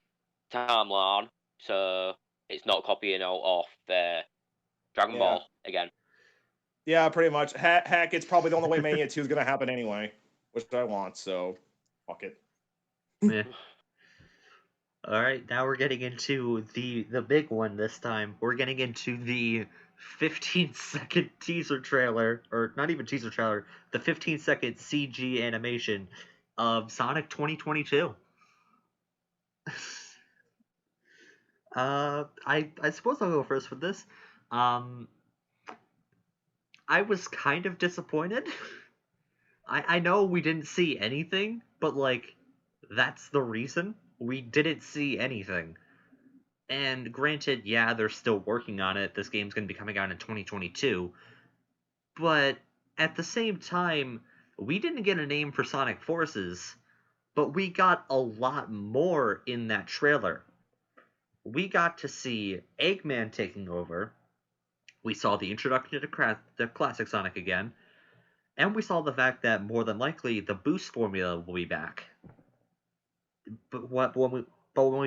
timeline, so it's not copying out off Dragon Ball again. Yeah, pretty much. Heck, it's probably the only way Mania 2 is going to happen anyway, which I want, so fuck it. Yeah. All right, now we're getting into the big one this time. We're getting into the 15-second teaser trailer, or not even teaser trailer, the 15-second CG animation of Sonic 2022. I suppose I'll go first with this. I was kind of disappointed. I know we didn't see anything, but like that's the reason we didn't see anything. And granted, yeah, they're still working on it. This game's going to be coming out in 2022. But at the same time, we didn't get a name for Sonic Forces, but we got a lot more in that trailer. We got to see Eggman taking over. We saw the introduction to the classic Sonic again. And we saw the fact that more than likely the boost formula will be back. But when we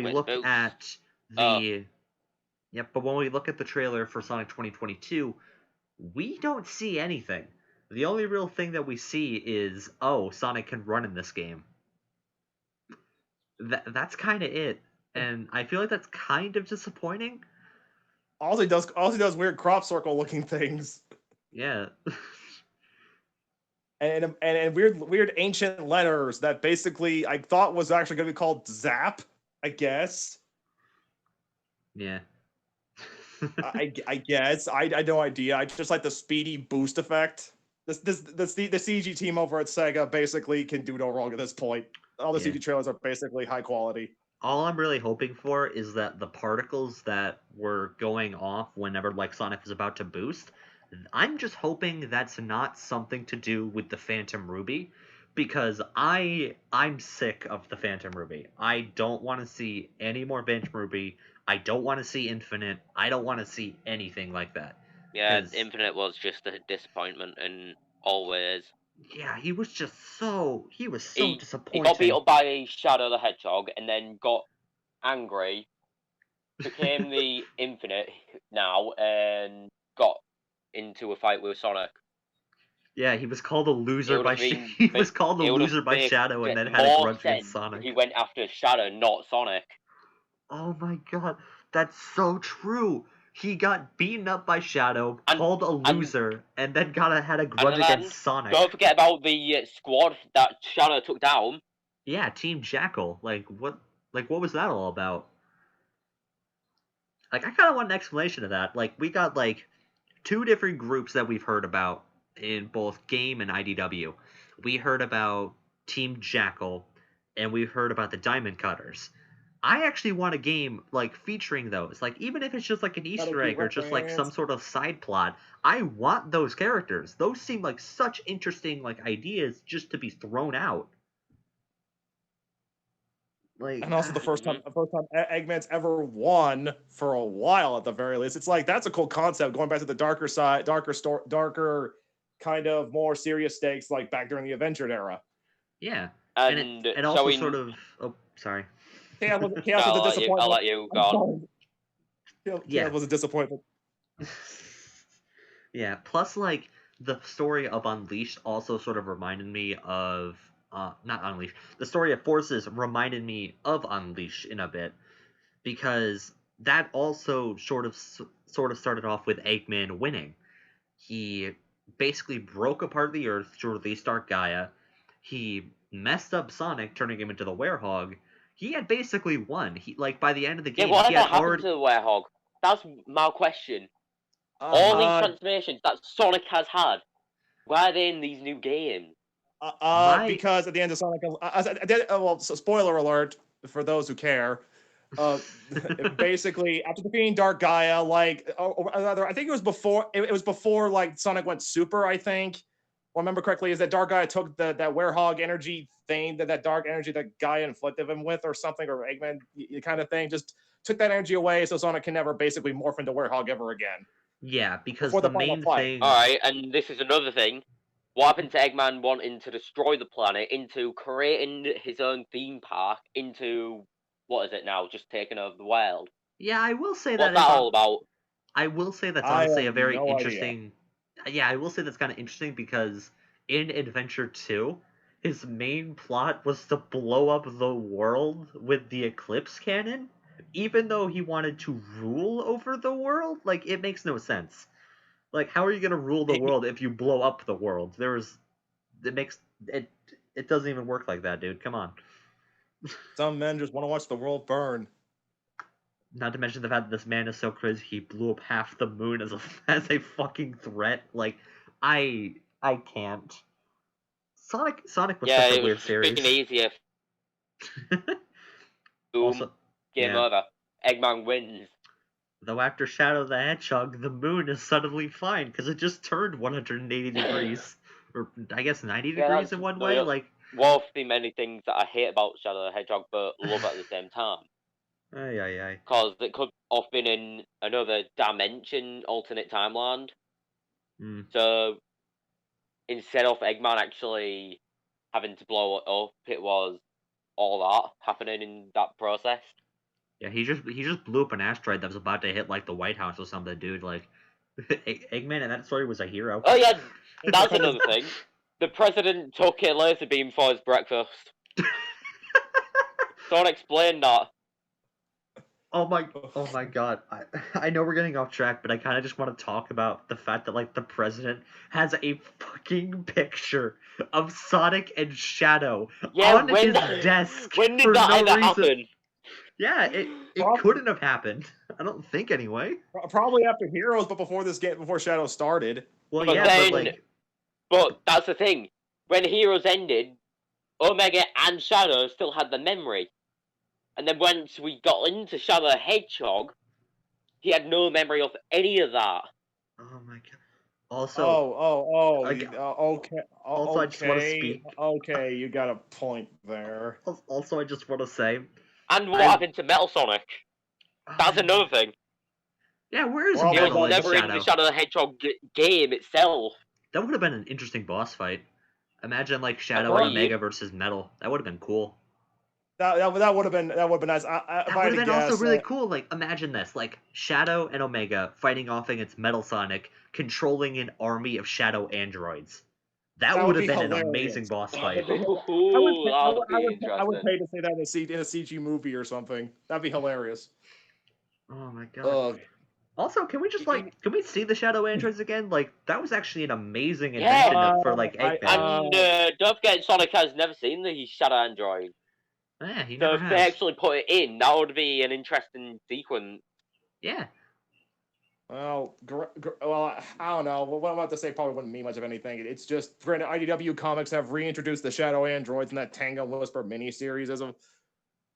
Which look boost? at the but when we look at the trailer for Sonic 2022, we don't see anything. The only real thing that we see is, oh, Sonic can run in this game. That's kind of it, and I feel like that's kind of disappointing. All he does weird crop circle looking things. Yeah. and weird ancient letters that basically I thought was actually going to be called Zap, I guess. Yeah. I guess I had no idea. I just like the speedy boost effect. The CG team over at Sega basically can do no wrong at this point. All the CG trailers are basically high quality. All I'm really hoping for is that the particles that were going off whenever like Sonic was about to boost, I'm just hoping that's not something to do with the Phantom Ruby, because I'm sick of the Phantom Ruby. I don't want to see any more Phantom Ruby. I don't want to see Infinite. I don't want to see anything like that. Yeah, Infinite was just a disappointment in all ways. Yeah, he was so disappointing. He got beat up by Shadow the Hedgehog and then got angry, became the Infinite now, and got into a fight with Sonic. Yeah, he was called a loser by Shadow, and then had a grudge against Sonic. He went after Shadow, not Sonic. Oh my god, that's so true. He got beaten up by Shadow, called a loser, and then had a grudge against Sonic. Don't forget about the squad that Shadow took down. Yeah, Team Jackal. What was that all about? Like, I kind of want an explanation of that. Like, we got two different groups that we've heard about in both game and IDW. We heard about Team Jackal, and we heard about the Diamond Cutters. I actually want a game featuring those. Even if it's just an Easter egg or just some sort of side plot, I want those characters. Those seem like such interesting ideas just to be thrown out. And also the first time Eggman's ever won for a while at the very least. It's that's a cool concept, going back to the darker side, darker kind of more serious stakes back during the Adventure era. Yeah. And also sort of sorry. Chaos was a disappointment. I'll let you go. Chaos was a disappointment. Yeah, plus the story of Unleashed also sort of reminded me of not Unleashed. The story of Forces reminded me of Unleashed in a bit, because that also sort of started off with Eggman winning. He basically broke apart the Earth to release Dark Gaia. He messed up Sonic, turning him into the Werehog. He had basically won. He by the end of the game, what he had happened to the Werehog? That's my question. All these transformations that Sonic has had, why are they in these new games? Because at the end of Sonic, spoiler alert for those who care. Basically, after defeating Dark Gaia, I think it was before. It was before Sonic went super. I think, if I remember correctly, is that Dark Gaia took that Werehog energy thing, that dark energy that Gaia inflicted him with, or something, or Eggman kind of thing, just took that energy away, so Sonic can never basically morph into Werehog ever again. Yeah, because the main thing. All right, and this is another thing. What happened to Eggman wanting to destroy the planet, into creating his own theme park, into what is it now? Just taking over the world. Yeah, I will say what's that all about? I will say that's honestly a very interesting. Idea. Yeah, I will say that's kind of interesting, because in Adventure 2, his main plot was to blow up the world with the Eclipse cannon, even though he wanted to rule over the world? Like, it makes no sense. Like, how are you gonna rule the world if you blow up the world? It makes it doesn't even work like that, dude. Come on. Some men just want to watch the world burn. Not to mention the fact that this man is so crazy he blew up half the moon as a as a fucking threat. Like, I can't. Sonic was Yeah, such a it was weird series. freaking easier. Boom. Also, Game yeah. over. Eggman wins. Though after Shadow the Hedgehog, the moon is suddenly fine because it just turned 180 degrees, or I guess 90 Yeah, degrees that's in one way. Like, one of the many things that I hate about Shadow the Hedgehog, but love at the same time. ay. Because it could have been in another dimension, alternate timeline. Mm. So instead of Eggman actually having to blow it up, it was all that happening in that process. Yeah, he just blew up an asteroid that was about to hit like the White House or something, dude. Like, Eggman in that story was a hero. Oh yeah, that's another thing. The president took a laser beam for his breakfast. Don't explain that. Oh my god. I know we're getting off track, but I kind of just want to talk about the fact that like the president has a fucking picture of Sonic and Shadow on his desk. When did for that no ever reason. happen? Yeah, it couldn't have happened. I don't think anyway. Probably after Heroes, but before this game, before Shadow started. Well, But yeah, then, but like, but that's the thing. When Heroes ended, Omega and Shadow still had the memory. And then once we got into Shadow the Hedgehog, he had no memory of any of that. oh my god. Also, okay. Also, I just want to Okay, speak. okay, you got a point there. Also, I just want to say, And what happened to Metal Sonic? That's another thing. Yeah, where is Well, He Metal was and never in Shadow? the Shadow the Hedgehog game itself. That would have been an interesting boss fight. Imagine like Shadow and Omega versus Metal. That would have been cool. That would have been nice. That would have been also really cool. Like, imagine this: like Shadow and Omega fighting off against Metal Sonic, controlling an army of Shadow androids. That would have been an amazing boss fight. I would pay to say that in a CG movie or something. That'd be hilarious. Oh my god. Also, can we just like can we see the Shadow androids again? Like, that was actually an amazing invention for like Eggman. And don't forget, Sonic has never seen the Shadow android. Yeah, he So never if has. they actually put it in, that would be an interesting sequence. Yeah. Well, I don't know. What I'm about to say probably wouldn't mean much of anything. It's just, granted, IDW Comics have reintroduced the Shadow Androids in that Tango Whisper miniseries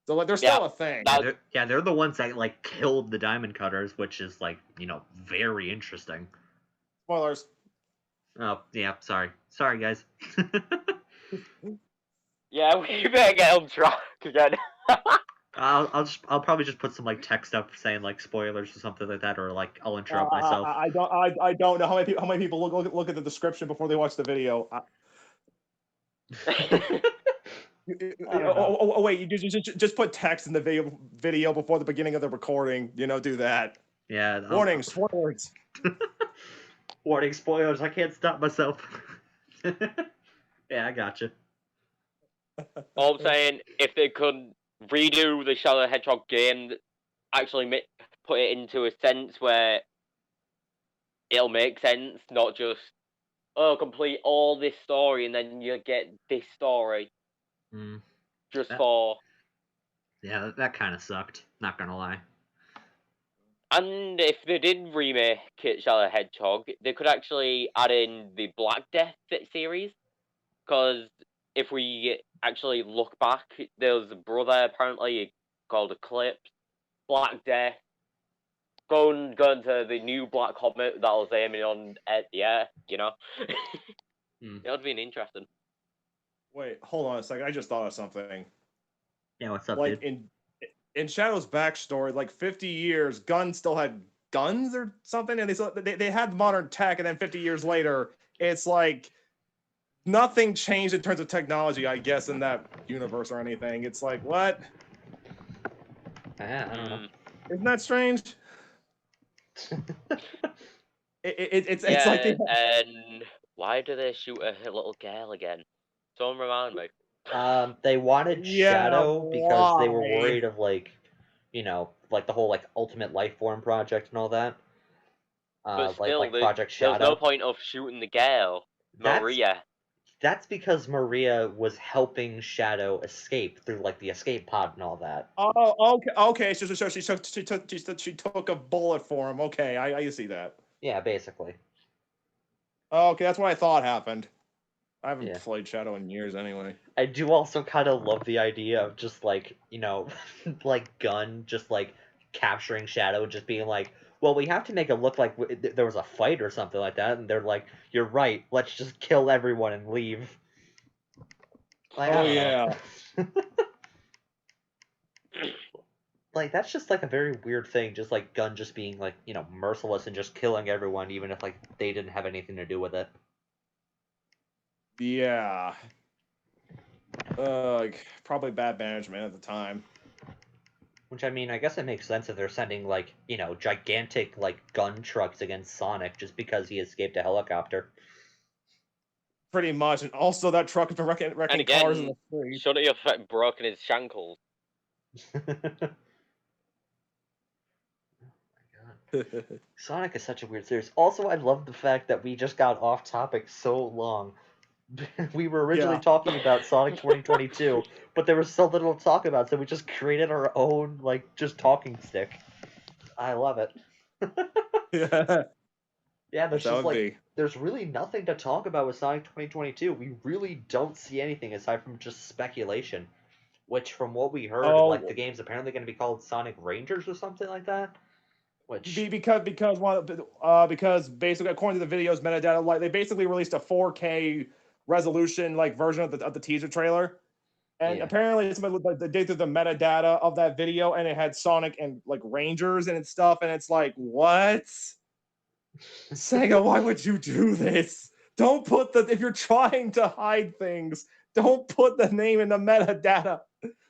so like they're still a thing. They're the ones that like killed the Diamond Cutters, which is like, very interesting. Spoilers. Oh yeah, sorry, guys. Yeah, we better get on track again. I'll probably just put some like text up saying like spoilers or something like that, or like I'll interrupt myself. I don't know how many people look at the description before they watch the video. Wait! You just put text in the video before the beginning of the recording. Do that. Yeah. Warning, spoilers. Warning, spoilers. I can't stop myself. Yeah, I gotcha. All I'm saying, if they could redo the Shadow the Hedgehog game, actually put it into a sense where it'll make sense, not just complete all this story and then you get this story. Just for. Yeah, that kind of sucked. Not gonna lie. And if they did remake it, Shadow the Hedgehog, they could actually add in the Black Death series. Because if we actually look back, there's a brother apparently called Eclipse, Black Death, going to the new Black Comet that was aiming on the air, It would be interesting. Wait, hold on a second. I just thought of something. Yeah, what's up, like, dude? In Shadow's backstory, like 50 years, Gun still had guns or something, and they had modern tech, and then 50 years later, it's like nothing changed in terms of technology, I guess, in that universe or anything. It's like, what? I don't know. Isn't that strange? It's yeah, like and why do they shoot a little girl again? Someone remind me. They wanted Yeah, Shadow because they were why? worried of like, like the whole like Ultimate Life Form project and all that. But still, Like Project there was Shadow. no point of shooting the girl, Maria. That's because Maria was helping Shadow escape through like the escape pod and all that. Oh, okay. So she took a bullet for him. Okay, I see that. Yeah, basically. Okay, that's what I thought happened. I haven't Yeah. played Shadow in years anyway. I do also kind of love the idea of just like, like Gun just like capturing Shadow, just being like, well, we have to make it look like there was a fight or something like that, and they're like, you're right, let's just kill everyone and leave. Like, I Oh don't yeah. know. Like, that's just like a very weird thing, just like Gun just being like, merciless and just killing everyone, even if like they didn't have anything to do with it. Yeah. Probably bad management at the time. Which, I mean, I guess it makes sense if they're sending, like, gigantic, like, gun trucks against Sonic just because he escaped a helicopter. Pretty much, and also that truck has been wrecking And cars in again, the street. should he have broken his shankles? Sonic is such a weird series. Also, I love the fact that we just got off topic so long. We were originally Yeah. talking about Sonic 2022, but there was so little to talk about, so we just created our own, like, just talking stick. I love it. Yeah. Yeah, there's That just would like be. there's really nothing to talk about with Sonic 2022. We really don't see anything aside from just speculation. Which, from what we heard, like Oh, the game's apparently going to be called Sonic Rangers or something like that. Which, because basically according to the video's metadata, like they basically released a 4K resolution like version of the teaser trailer, and yeah, apparently they did through the metadata of that video, and it had Sonic and like Rangers and stuff, and it's like what? Sega, why would you do this? Don't put if you're trying to hide things, don't put the name in the metadata.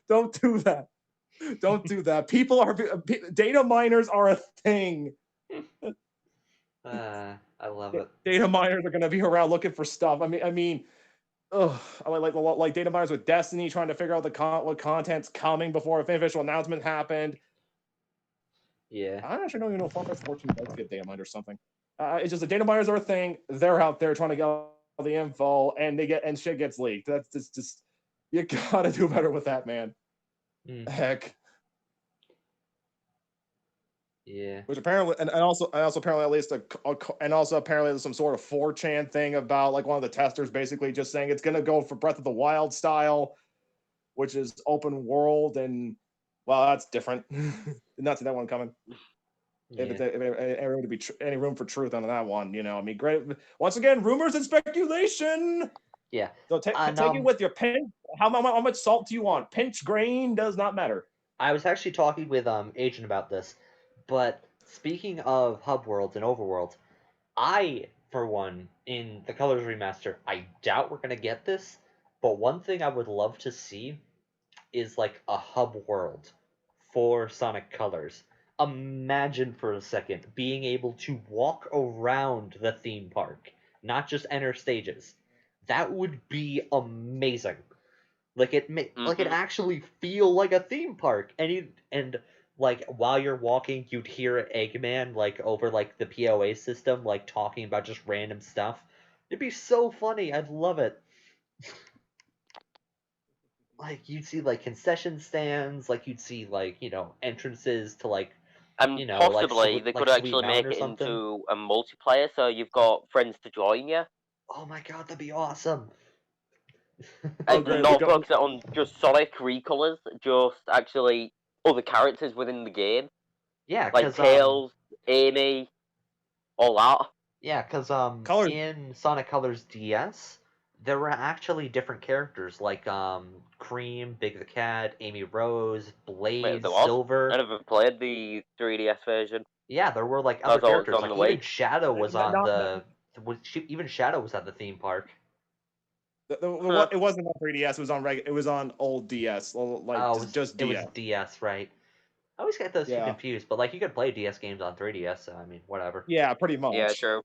Don't do that. Don't do that. Data miners are a thing. I love it. Data miners are going to be around looking for stuff. Ugh, like data miners with Destiny trying to figure out what content's coming before an official announcement happened. Yeah, I actually don't even know if Final Fantasy 14 does get data mined or something. It's just the data miners are a thing. They're out there trying to get all the info, and shit gets leaked. That's just you gotta do better with that, man. Heck. yeah, Which apparently, and also apparently at least and also apparently there's some sort of 4chan thing about like one of the testers basically just saying it's gonna go for Breath of the Wild style, which is open world, and well, that's different. Did not see that one coming. If any room for truth on that one, great. Once again, rumors and speculation. yeah. So take And it with your pinch. How much salt do you want? Pinch grain does not matter. I was actually talking with Agent about this, but speaking of hub worlds and overworlds, I, for one, in the Colors Remaster, I doubt we're gonna get this. But one thing I would love to see is like a hub world for Sonic Colors. Imagine for a second being able to walk around the theme park, not just enter stages. That would be amazing. Like like it actually feel like a theme park, and like while you're walking, you'd hear Eggman like over like the POA system, like talking about just random stuff. It'd be so funny. I'd love it. Like you'd see like concession stands, like you'd see like entrances to like And possibly they could Sweet actually Mountain make or it something. into a multiplayer, so you've got friends to join you. Oh my god, that'd be awesome. Oh, And great. not focus it on just Sonic recolors, just actually other characters within the game. Yeah, Like Tails, Amy, all that. yeah, because Colors. in Sonic Colors DS, there were actually different characters like Cream, Big the Cat, Amy Rose, Wait, Blade, there was? Silver. I never played the 3DS version. Yeah, there were like I other thought it was characters. on Like the even Wii. Shadow was on Not, even Shadow was at the theme park. It wasn't on 3DS. It was on It was on old DS, like just It DS. was DS, right? I always get those two Yeah. confused, but like you could play DS games on 3DS, so I mean, whatever. Yeah, pretty much. Yeah, true.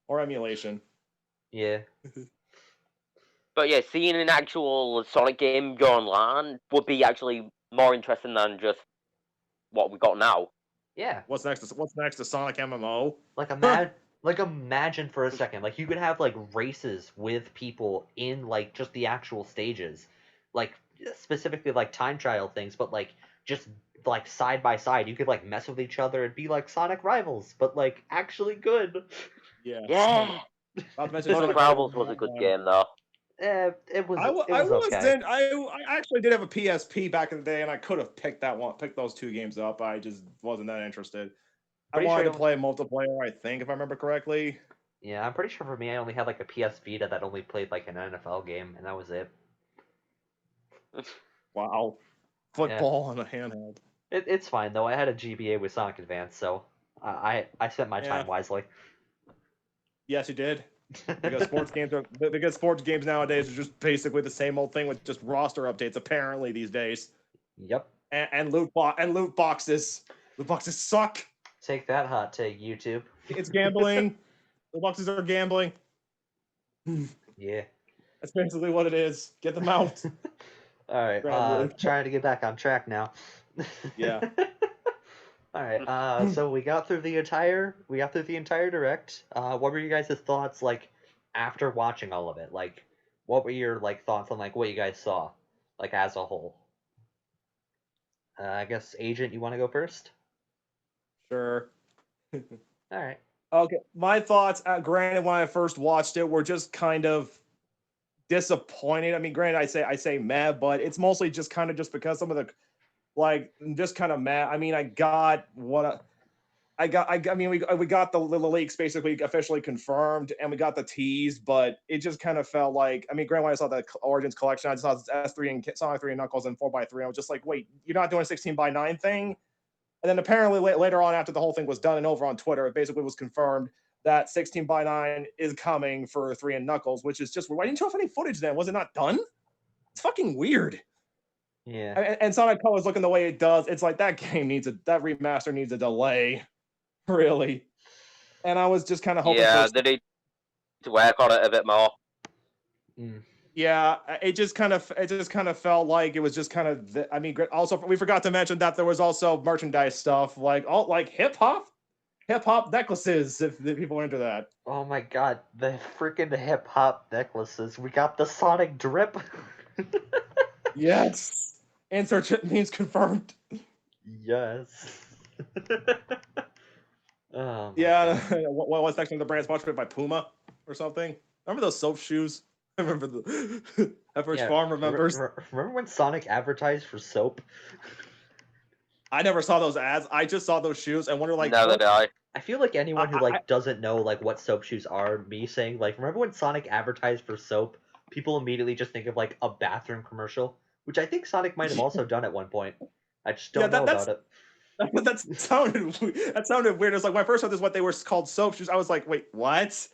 Or emulation. Yeah. But yeah, seeing an actual Sonic game go online would be actually more interesting than just what we got now. Yeah. What's next to Sonic MMO? Like imagine for a second, like you could have like races with people in like just the actual stages, like specifically like time trial things, but like just like side by side, you could like mess with each other and be like Sonic rivals, but like actually good. Yeah. Yeah, Not to mention Sonic Sonic Rivals was a good game though. It was I okay. actually did have a PSP back in the day, and I could have picked those two games up. I just wasn't that interested. Pretty I wanted sure to play multiplayer, I think, if I remember correctly. Yeah, I'm pretty sure for me, I only had like a PS Vita that only played like an NFL game, and that was it. Wow. Football on a handheld. It's fine though. I had a GBA with Sonic Advance, so I spent my time wisely. Yes, you did. Because sports games nowadays are just basically the same old thing with just roster updates. Apparently these days. Yep. And loot boxes. Loot boxes suck. Take that, hot take, YouTube. It's gambling. Loot boxes are gambling. Yeah. That's basically what it is. Get them out. All right. Trying to get back on track now. Yeah. All right. So we got through the entire direct. What were you guys' thoughts like after watching all of it? Like, what were your like thoughts on like what you guys saw, like as a whole? I guess Agent, you want to go first? Sure. All right. Okay. My thoughts, granted, when I first watched it, were just kind of disappointed. I mean, granted, I say meh, but it's mostly just kind of just because some of the just kind of meh. I mean, I got what I got. I mean, we got the leaks basically officially confirmed, and we got the tease, but it just kind of felt like. I mean, granted, when I saw the Origins collection, I saw S3 and Sonic 3 and Knuckles and 4x3. I was just like, wait, you're not doing a 16x9 thing? And then apparently later on, after the whole thing was done and over on Twitter, it basically was confirmed that 16x9 is coming for 3 and Knuckles, which is just, why didn't you have any footage then? Was it not done? It's fucking weird. Yeah. And Sonic Colors looking the way it does, it's like that remaster needs a delay, really. And I was just kind of hoping. Yeah, they need to work on it a bit more. Yeah, it just kind of felt like it was just kind of. I mean, also we forgot to mention that there was also merchandise stuff like hip hop necklaces. If the people are into that. Oh my god, the freaking hip hop necklaces! We got the Sonic drip. Yes, insert means confirmed. Yes. Yeah, what was actually the brand sponsored by Puma or something? Remember those soap shoes? I remember the Pepperidge Farm remembers. Remember when Sonic advertised for soap? I never saw those ads. I just saw those shoes and wonder like. Neither did I. I feel like anyone who doesn't know like what soap shoes are, me saying like, remember when Sonic advertised for soap? People immediately just think of like a bathroom commercial, which I think Sonic might have also done at one point. I just don't know about it. That sounded weird. It was like when I first heard this, what they were called soap shoes. I was like, wait, what?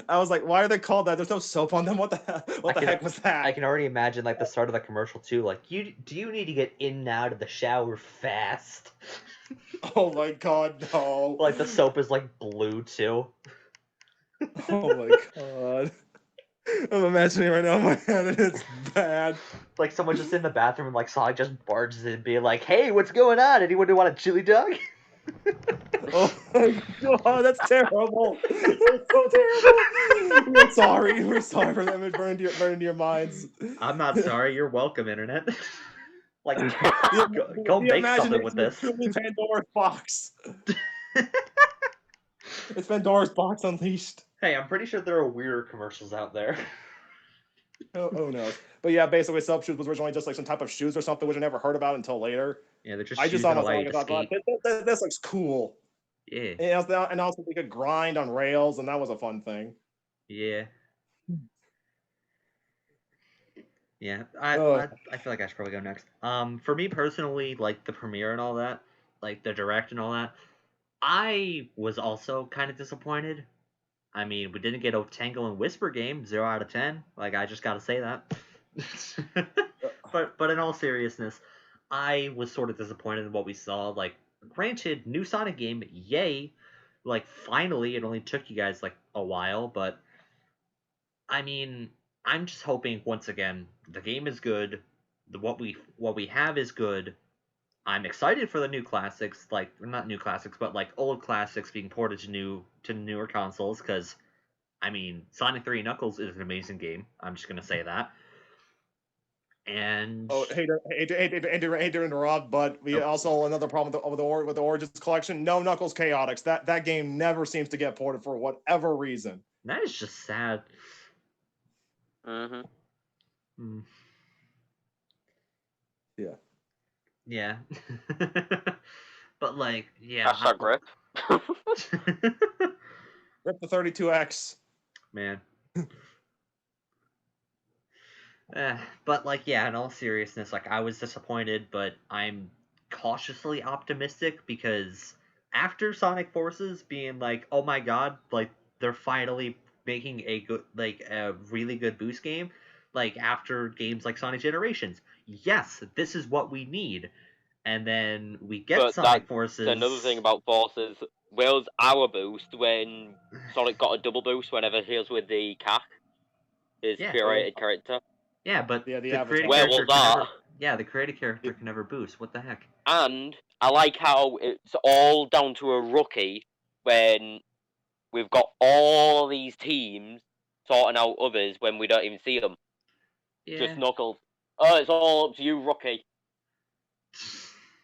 I was like, why are they called that? There's no soap on them. What the heck was that? I can already imagine like the start of the commercial too. Like, do you need to get in and out of the shower fast? Oh my god, no! Like the soap is like blue too. Oh my god! I'm imagining right now in my head, and it's bad. Like someone just in the bathroom and like Sonic just barges in, being like, "Hey, what's going on? Anyone want a chili dog?" Oh my god, that's terrible! That's so terrible. We're sorry for them. It burned into your minds. I'm not sorry. You're welcome, internet. Like, go make something with this. Pandora's box. It's Pandora's box unleashed. Hey, I'm pretty sure there are weirder commercials out there. Oh no! But yeah, basically, soap shoes was originally just like some type of shoes or something, which I never heard about until later. Yeah, they're just. I just saw them like, I thought, this looks cool. Yeah. And also we could grind on rails, and that was a fun thing. Yeah. Yeah, I feel like I should probably go next. For me personally, like the premiere and all that, like the direct and all that, I was also kind of disappointed. I mean, we didn't get a Tangle and Whisper game, 0 out of 10. Like, I just gotta say that. But in all seriousness, I was sort of disappointed in what we saw. Like, granted, new Sonic game, yay! Like, finally, it only took you guys like a while, but I mean, I'm just hoping once again the game is good. What we have is good. I'm excited for the new classics, like not new classics, but like old classics being ported to newer consoles. Because I mean, Sonic 3 Knuckles is an amazing game. I'm just gonna say that. And hate to interrupt, but we also another problem with the Origins collection. No Knuckles Chaotix. That game never seems to get ported for whatever reason. that is just sad. Mm-hmm. Hmm. Yeah. Yeah. But like, yeah. Hashtag grip. Rip the 32X. Man. But like, yeah, in all seriousness, like I was disappointed, but I'm cautiously optimistic because after Sonic Forces being like, oh my god, like they're finally making a good, like a really good boost game, like after games like Sonic Generations, yes, this is what we need. And then we get But Sonic that's Forces. another thing about Forces. Where's our boost when Sonic got a double boost whenever he was with the CAC, his Yeah. curated character? Yeah, but Yeah, the the created Avatar. Where character was can that? never. Yeah, the created character can never boost. What the heck? And I like how it's all down to a rookie when we've got all these teams sorting out others when we don't even see them. Yeah. Just Knuckles. Oh, it's all up to you, rookie.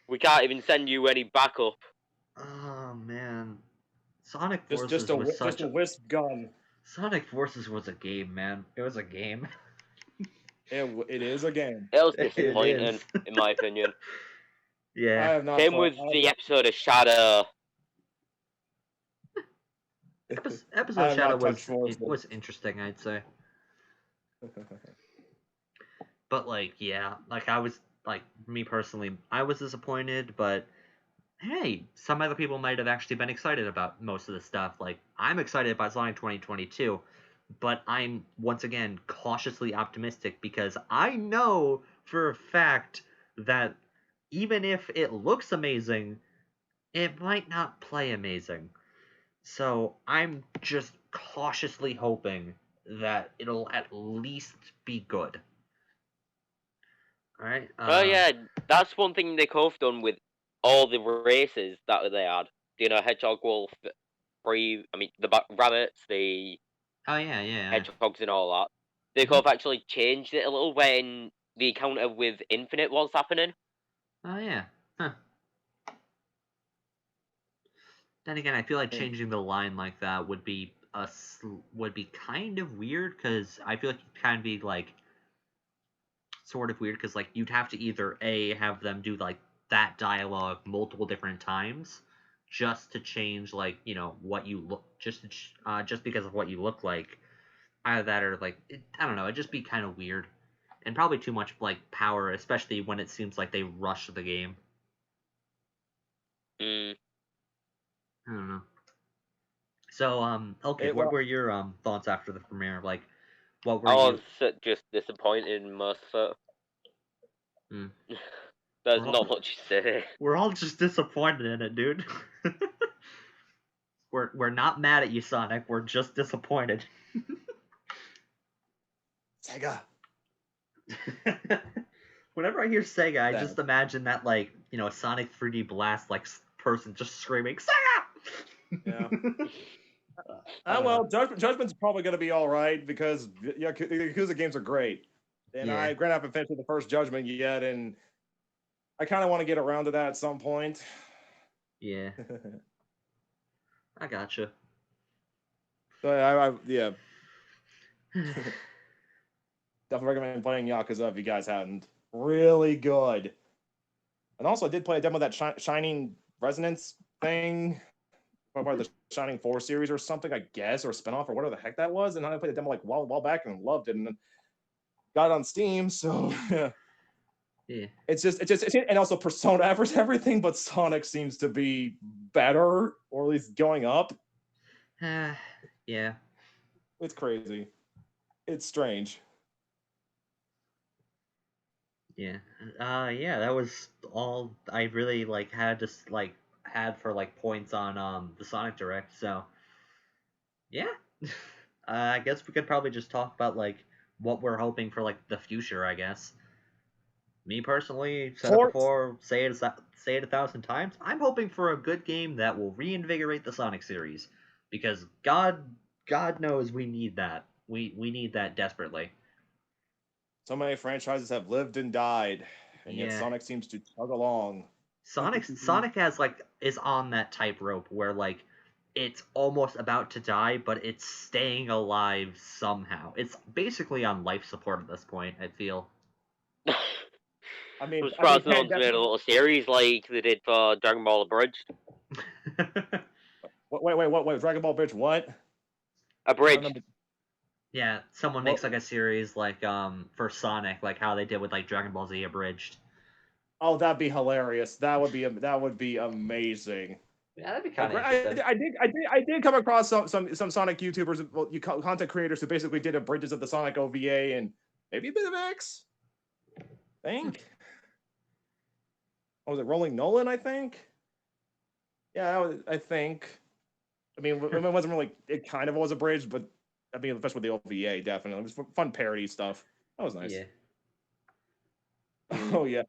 We can't even send you any backup. Oh man, Sonic Forces Just a wisp gun. Sonic Forces was a game, man. It was a game. It is a game. It was It disappointing, is. in my opinion. I Yeah. have not. Same with the episode of Shadow. Episode I of have Shadow not touched Forces. was interesting, I'd say. But like, yeah, like I was like me personally, I was disappointed, but hey, some other people might have actually been excited about most of the stuff. Like I'm excited about Sonic 2022, but I'm once again cautiously optimistic because I know for a fact that even if it looks amazing, it might not play amazing. So I'm just cautiously hoping that it'll at least be good. All right. Oh yeah, that's one thing they could have done with all the races that they had. You know, Hedgehog, Wolf, Brave. I mean, the rabbits, the Oh yeah. hedgehogs, and all that. They could have actually changed it a little when the encounter with Infinite was happening. Oh yeah. Huh. Then again, I feel like changing the line like that would be would be kind of weird because I feel like it kind of be like sort of weird because like you'd have to either a have them do like that dialogue multiple different times just to change like what you look just because of what you look like. Either that or like I don't know, it'd just be kind of weird and probably too much like power, especially when it seems like they rush the game. Mm. I don't know. So okay, what were your thoughts after the premiere? Like, what were I you? was just disappointed in most of it. Hmm. There's We're all- not much to say. We're all just disappointed in it, dude. We're not mad at you, Sonic. We're just disappointed. Sega. Whenever I hear Sega, I just imagine that like a Sonic 3D Blast like person just screaming Sega. Yeah. Well, Judgment's probably going to be all right because the Yakuza games are great, and Yeah. I haven't finished with the first Judgment yet, and I kind of want to get around to that at some point. Yeah. I gotcha. So yeah. Definitely recommend playing Yakuza if you guys haven't. Really good. And also, I did play a demo of that Shining Resonance thing, part of the Shining 4 series or something, I guess, or a spinoff or whatever the heck that was. And I played the demo like a while back and loved it, and got it on Steam. So yeah. It's and also Persona average everything, but Sonic seems to be better, or at least going up. Yeah. It's crazy. It's strange. Yeah. Yeah, that was all I really had for like points on the Sonic Direct. So yeah. I guess we could probably just talk about like what we're hoping for like the future, I guess. Me personally, said it Ports. before, say it 1,000 times. I'm hoping for a good game that will reinvigorate the Sonic series, because God knows we need that. We need that desperately. So many franchises have lived and died, and yet Yeah. Sonic seems to chug along. Sonic has like is on that tightrope where like it's almost about to die, but it's staying alive somehow. It's basically on life support at this point, I feel. I mean, I'm surprised no one's Pandemic. made a little series like they did for Dragon Ball Abridged. Wait, Dragon Ball Bridge, what? Abridged. Yeah, someone What? makes like a series like for Sonic, like how they did with like Dragon Ball Z Abridged. Oh, that'd be hilarious. That would be amazing. Yeah, that'd be kind of interesting. I did come across some Sonic YouTubers, well, content creators who basically did abridges of the Sonic OVA and maybe a bit of X. I think. What was it, Rolling Nolan? I think. Yeah, I think. I mean, it wasn't really. It kind of was abridged, but I mean, especially with the OVA, definitely it was fun parody stuff. That was nice. Yeah. Oh yeah.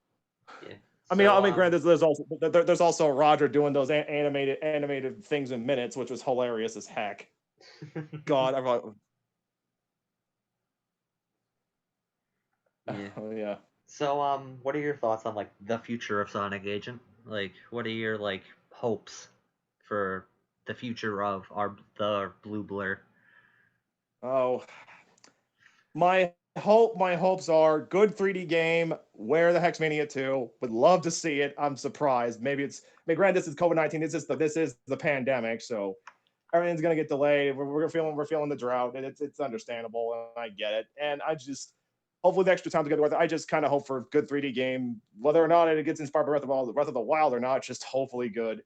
Yeah. I mean, granted, there's also Roger doing those animated things in minutes, which was hilarious as heck. God, I thought. Yeah. Oh yeah. So, what are your thoughts on like the future of Sonic Agent? Like, what are your like hopes for the future of the Blue Blur? Oh, my hopes are good 3D game. Where the heck's Mania 2? Would love to see it. I'm surprised. Maybe it's. I mean, granted, this is COVID-19. This is the pandemic, so everything's gonna get delayed. We're feeling the drought, and it's understandable, and I get it. And I just hopefully the extra time together with it. I just kind of hope for a good 3D game, whether or not it gets inspired by Breath of the Wild or not. Just hopefully good.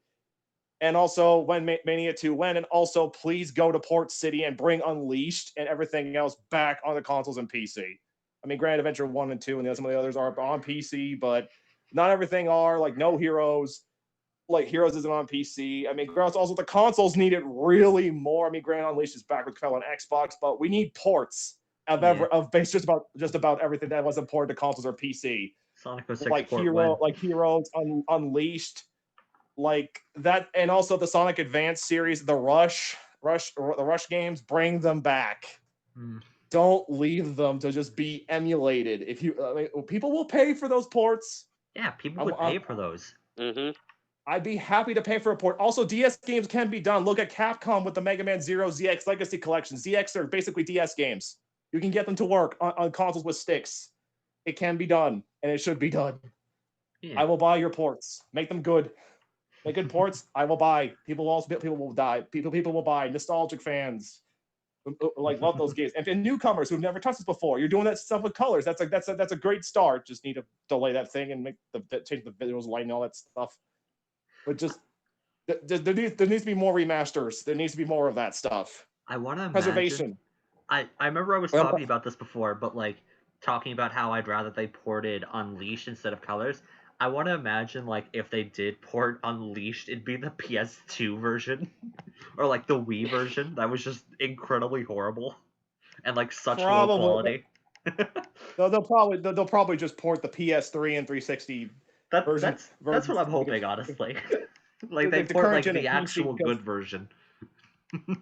And also when Mania 2 went, and also please go to Port City and bring Unleashed and everything else back on the consoles and PC. I mean, Grand Adventure 1 and 2 and some of the others are on PC, but not everything are. Like No Heroes, like Heroes isn't on PC. I mean, also the consoles need it really more. I mean, Grand Unleashed is back with on Xbox, but we need ports of just about everything that wasn't ported to consoles or PC. Sonic 06 like port win. Heroes, Unleashed, like that, and also the Sonic Advance series, the Rush games. Bring them back. Don't leave them to just be emulated. If you, people will pay for those ports. Yeah, people would pay for those. Mm-hmm. I'd be happy to pay for a port. Also, DS games can be done. Look at Capcom with the Mega Man Zero ZX Legacy Collection. ZX are basically DS games. You can get them to work on consoles with sticks. It can be done, and it should be done. Yeah. I will buy your ports. Make them good. Make good ports. I will buy. People will die. People will buy. Nostalgic fans like love those games, and newcomers who've never touched this before. You're doing that stuff with colors. That's a great start. Just need to delay that thing and change the visuals, light, and all that stuff. But just there needs to be more remasters. There needs to be more of that stuff. I want to preservation. I remember I was talking about this before, but like talking about how I'd rather they ported Unleashed instead of Colors. I want to imagine like if they did port Unleashed, it'd be the PS2 version or like the Wii version. That was just incredibly horrible and like such low quality. They'll probably just port the PS3 and 360 version. That's what I'm hoping, honestly. Like they port like the actual good version.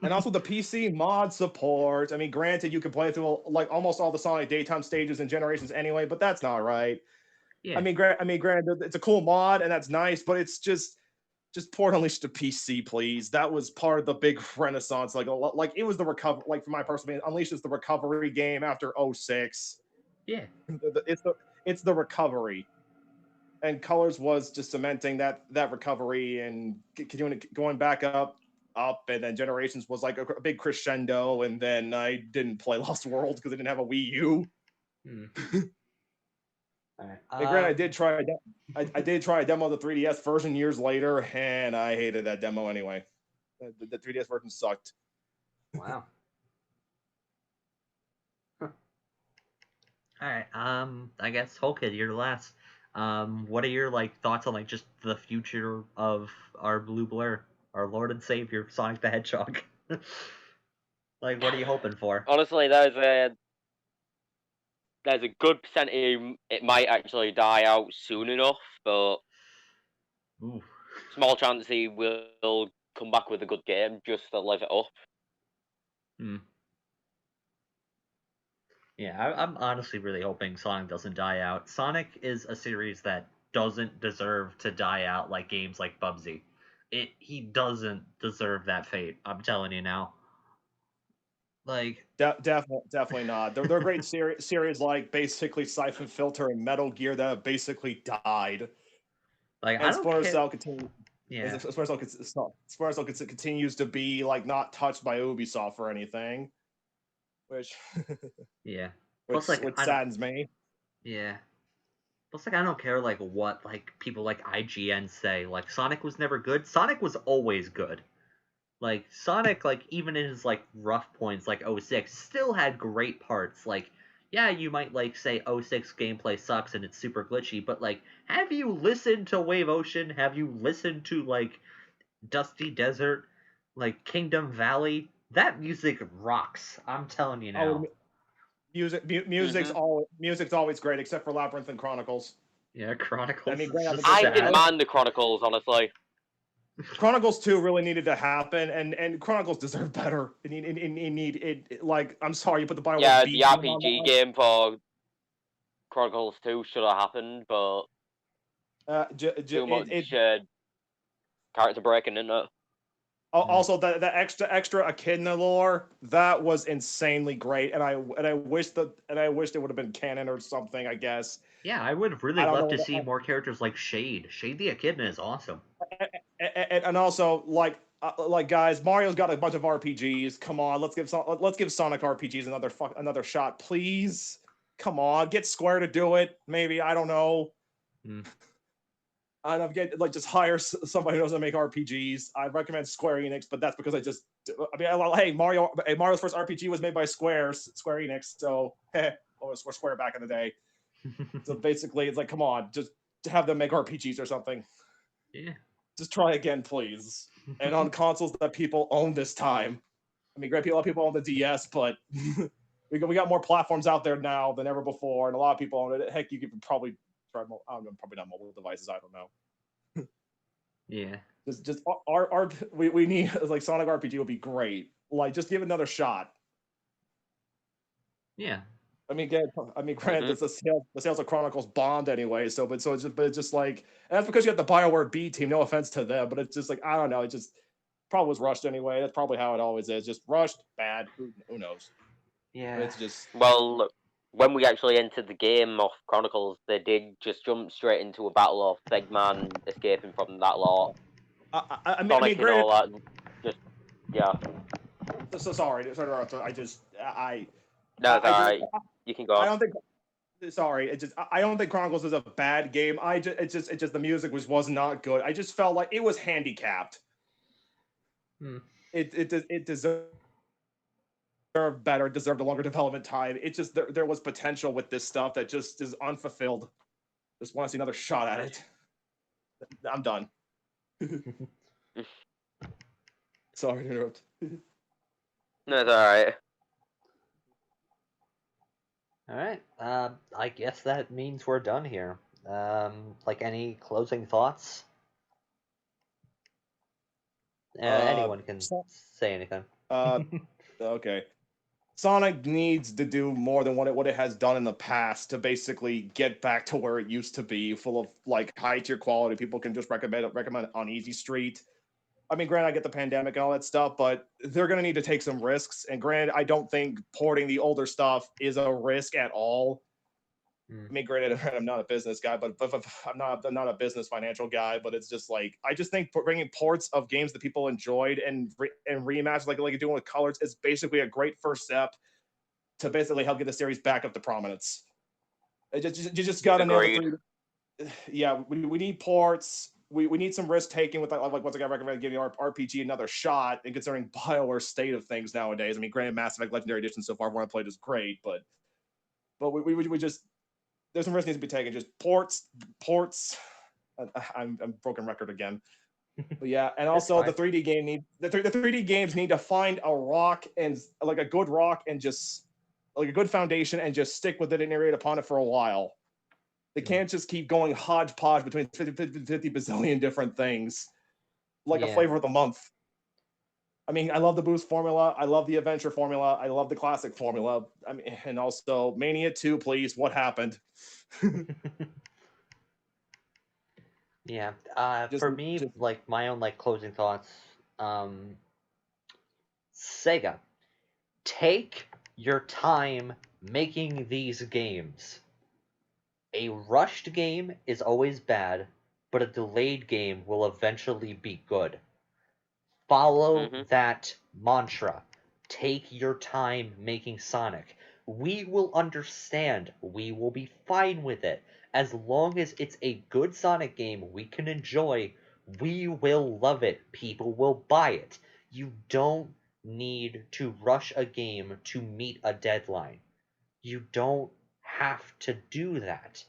And also the PC mod support. I mean, granted, you can play through like almost all the Sonic daytime stages and generations anyway, but that's not right. Yeah. I mean, granted, it's a cool mod and that's nice, but it's just port Unleashed to PC, please. That was part of the big renaissance. Like it was the recovery. Like for my personal opinion, Unleashed is the recovery game after 06. Yeah, it's the recovery, and Colors was just cementing that recovery and going back up, and then Generations was like a big crescendo, and then I didn't play Lost Worlds because I didn't have a Wii U. All right. Granted, I did try a demo of the 3DS version years later, and I hated that demo anyway. The 3DS version sucked. Wow. Huh. All right. I guess Hulkid, you're last. What are your like thoughts on like just the future of our Blue Blur, our Lord and Savior, Sonic the Hedgehog? Like, what are you hoping for? Honestly, that is there's a good percentage it might actually die out soon enough, but Ooh. small chance he will come back with a good game just to live it up. Hmm. Yeah, I'm honestly really hoping Sonic doesn't die out. Sonic is a series that doesn't deserve to die out like games like Bubsy. He doesn't deserve that fate. I'm telling you now. Like, Definitely not. They're great series like basically Siphon Filter and Metal Gear that have basically died. I And don't Splinter care. Cell continues. Yeah. Splinter Cell continues to be like not touched by Ubisoft or anything, which Yeah. Plus, like, which I don't. saddens me. Yeah. Plus, like, I don't care like what like people like IGN say. Like, Sonic was never good. Sonic was always good. Like Sonic, like even in his like rough points, like 06, still had great parts. Like, yeah, you might like say 06 gameplay sucks and it's super glitchy, but like, have you listened to Wave Ocean? Have you listened to like Dusty Desert, like Kingdom Valley? That music rocks. I'm telling you now. Music's always great except for Labyrinth and Chronicles. Yeah, Chronicles. I mean, is just I sad. didn't mind the Chronicles, honestly. Chronicles 2 really needed to happen, and Chronicles deserve better. Like, I'm sorry, you put the BioWare Yeah, beat the RPG game for Chronicles 2 should have happened, but too much character breaking, isn't it? Also, the extra echidna lore that was insanely great, and I wish it would have been canon or something. I guess. Yeah, I would really love to see more characters like Shade. Shade the Echidna is awesome. And also like guys, Mario's got a bunch of RPGs. Come on, let's give Sonic RPGs another shot, please. Come on, get Square to do it. Maybe, I don't know. And just hire somebody who knows how to make RPGs. I recommend Square Enix, but that's because hey, Mario's first RPG was made by Square Enix, so we're Square back in the day. So basically, it's like, come on, just have them make RPGs or something. Yeah. Just try again, please. And on consoles that people own this time. I mean, great, a lot of people own the DS, but we got more platforms out there now than ever before, and a lot of people own it. Heck, you could probably try. I don't know, probably not mobile devices. I don't know. Yeah. Just we need like Sonic RPG would be great. Like, just give it another shot. Yeah. I mean, granted, the sales of Chronicles bombed anyway. So it's just like, and that's because you have the BioWare B team. No offense to them, but it's just like, I don't know. It just probably was rushed anyway. That's probably how it always is. Just rushed, bad. Who knows? Yeah. But it's just well, when we actually entered the game of Chronicles, they did just jump straight into a battle of Eggman escaping from that lot. I Sonic and all that. Just yeah. So sorry. No, it's alright. You can go. I don't think. Sorry, I don't think Chronicles is a bad game. It's just the music was not good. I just felt like it was handicapped. It deserved better. Deserved a longer development time. It just there was potential with this stuff that just is unfulfilled. Just want to see another shot at it. I'm done. Sorry to interrupt. No, it's alright. All right. I guess that means we're done here. Like, any closing thoughts? Anyone can say anything. Okay. Sonic needs to do more than what it has done in the past to basically get back to where it used to be, full of like high tier quality. People can just recommend it on Easy Street. I mean, granted, I get the pandemic and all that stuff, but they're going to need to take some risks. And granted, I don't think porting the older stuff is a risk at all. I mean, granted, I'm not a business guy, but I'm not a business financial guy. But it's just like, I just think bringing ports of games that people enjoyed and rematch like you're doing with Colors is basically a great first step to basically help get the series back up to prominence. You just got to nail the three. Yeah, we need ports. We need some risk taking with like once again, I recommend giving RPG another shot. And considering BioWare's state of things nowadays, I mean, granted, Mass Effect Legendary Edition so far, one I played is great, but we just there's some risk needs to be taken. Just ports. I'm broken record again, but yeah, and also the 3D game the 3D games need to find a rock and like a good rock and just like a good foundation and just stick with it and iterate upon it for a while. They can't just keep going hodgepodge between 50 bazillion different things, like a flavor of the month. I mean, I love the boost formula. I love the adventure formula. I love the classic formula. I mean, and also Mania 2, please. What happened? Yeah. Just- For me, just- like my own like closing thoughts. Sega, take your time making these games. A rushed game is always bad, but a delayed game will eventually be good. Follow that mantra. Take your time making Sonic. We will understand. We will be fine with it. As long as it's a good Sonic game we can enjoy, we will love it. People will buy it. You don't need to rush a game to meet a deadline. You don't have to do that.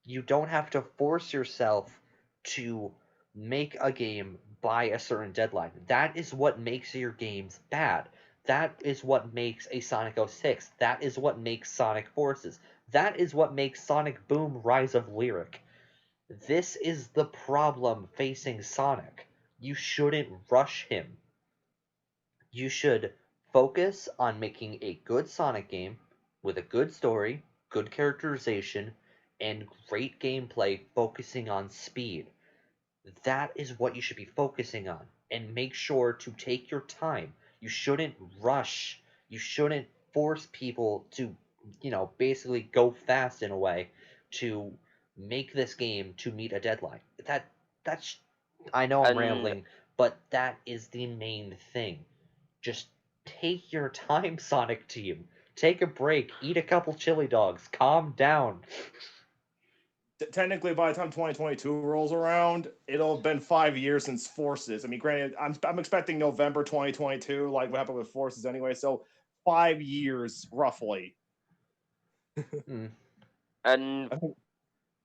You don't have to force yourself to make a game by a certain deadline. That is what makes your games bad. That is what makes a Sonic 06. That is what makes Sonic Forces. That is what makes Sonic Boom Rise of Lyric. This is the problem facing Sonic. You shouldn't rush him. You should focus on making a good Sonic game with a good story, good characterization, and great gameplay focusing on speed. That is what you should be focusing on. And make sure to take your time. You shouldn't rush. You shouldn't force people to, basically go fast in a way to make this game to meet a deadline. That's I know I'm rambling, but that is the main thing. Just take your time, Sonic Team. Take a break, eat a couple chili dogs, calm down. Technically, by the time 2022 rolls around, it'll have been 5 years since Forces. I mean, granted, I'm expecting November 2022, like what happened with Forces anyway. So 5 years roughly. And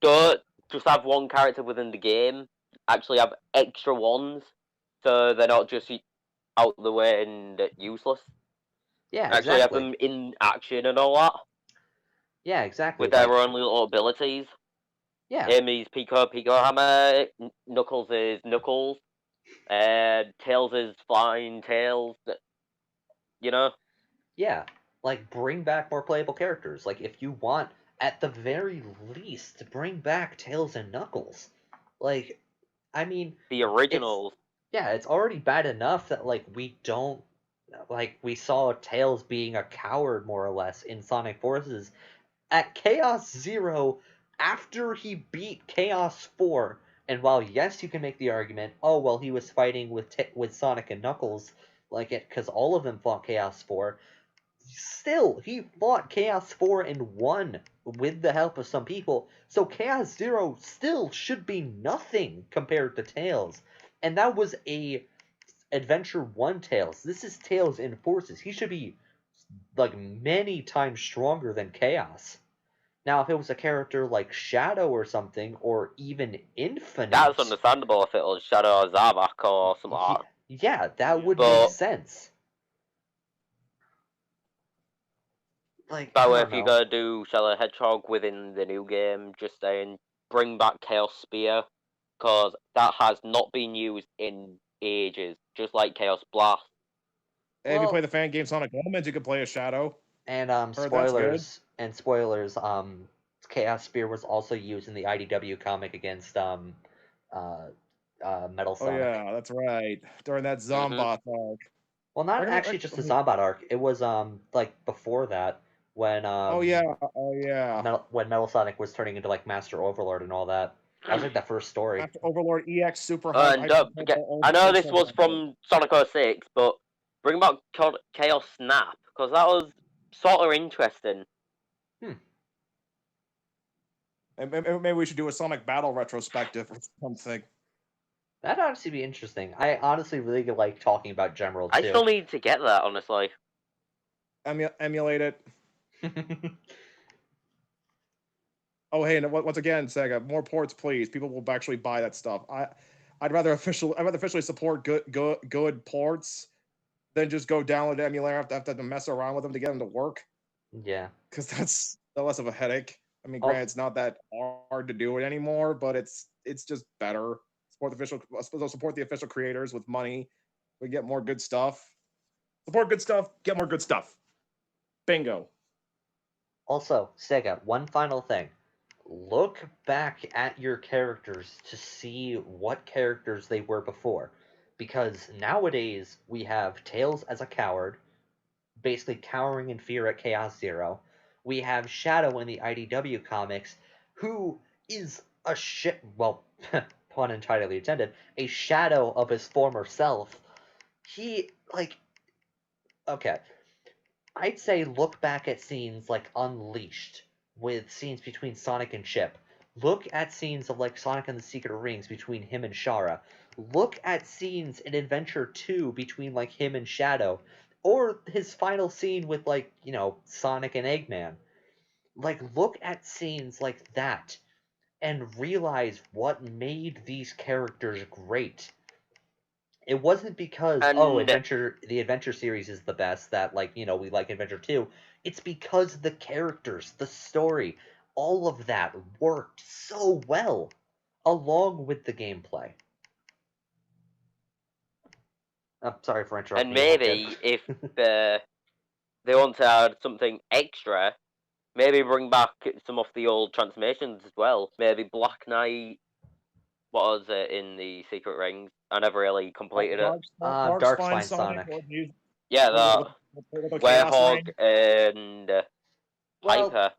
don't just have one character within the game. Actually, have extra ones, so they're not just out the way and useless. Yeah, Actually, have them in action and all that. Yeah, exactly. With their own little abilities. Yeah. Amy's Pico Hammer. Knuckles is Knuckles. Tails is Flying Tails. You know? Yeah. Like, bring back more playable characters. Like, if you want, at the very least, bring back Tails and Knuckles. Like, I mean... The originals. It's already bad enough that, like, we don't... Like, we saw Tails being a coward, more or less, in Sonic Forces. At Chaos Zero, after he beat Chaos 4, and while, yes, you can make the argument, oh, well, he was fighting with Sonic and Knuckles, like, because all of them fought Chaos 4, still, he fought Chaos 4 and won with the help of some people, so Chaos Zero still should be nothing compared to Tails. And that was a Adventure 1 Tails. This is Tails in Forces. He should be, like, many times stronger than Chaos. Now, if it was a character like Shadow or something, or even Infinite... That's understandable if it was Shadow or Zabak or something like that. Yeah, that would make sense. Like, by the way, if you're gonna do Shadow Hedgehog within the new game, just saying, bring back Chaos Spear, because that has not been used in ages, just like Chaos Blast. And if you play the fan game Sonic Moments, you can play a Shadow. And spoilers, Chaos Spear was also used in the IDW comic against Metal Sonic. Oh yeah, that's right. During that Zombot arc. Well, not actually just the Zombot arc. It was like before that when when Metal Sonic was turning into like Master Overlord and all that. That was like the first story. Master Overlord EX Super I know this was from Sonic 06, but bring back Chaos Snap, because that was sort of interesting. Maybe we should do a Sonic Battle retrospective or something. That'd honestly be interesting. I honestly really like talking about General too. I still need to get that, honestly. Emulate it. Oh, hey, and once again, Sega, more ports, please. People will actually buy that stuff. I'd rather officially support good ports than just go download the emulator. Have to mess around with them to get them to work. Yeah. because that's less of a headache. I mean, Also- granted, it's not that hard to do it anymore, but it's just better. Support the official creators with money. We get more good stuff. Support good stuff. Get more good stuff. Bingo. Also, Sega, one final thing. Look back at your characters to see what characters they were before. Because nowadays we have Tails as a coward, basically cowering in fear at Chaos Zero. We have Shadow in the IDW comics, who is a shit. Well, pun entirely intended, a shadow of his former self. He, like, okay. I'd say look back at scenes like Unleashed, with scenes between Sonic and Chip. Look at scenes of like Sonic and the Secret Rings between him and Shara. Look at scenes in Adventure 2 between like him and Shadow. Or his final scene with like, Sonic and Eggman. Like look at scenes like that and realize what made these characters great. It wasn't because And the adventure series is the best that we like Adventure 2. It's because the characters, the story, all of that worked so well along with the gameplay. I'm sorry for interrupting and you, little kid. maybe if they want to add something extra, maybe bring back some of the old transformations as well. Maybe Black Knight. What was it in the Secret Rings? I never really completed it. Darkspine Sonic. Yeah, that with Chaos Werehog Ring. and Well, Hyper,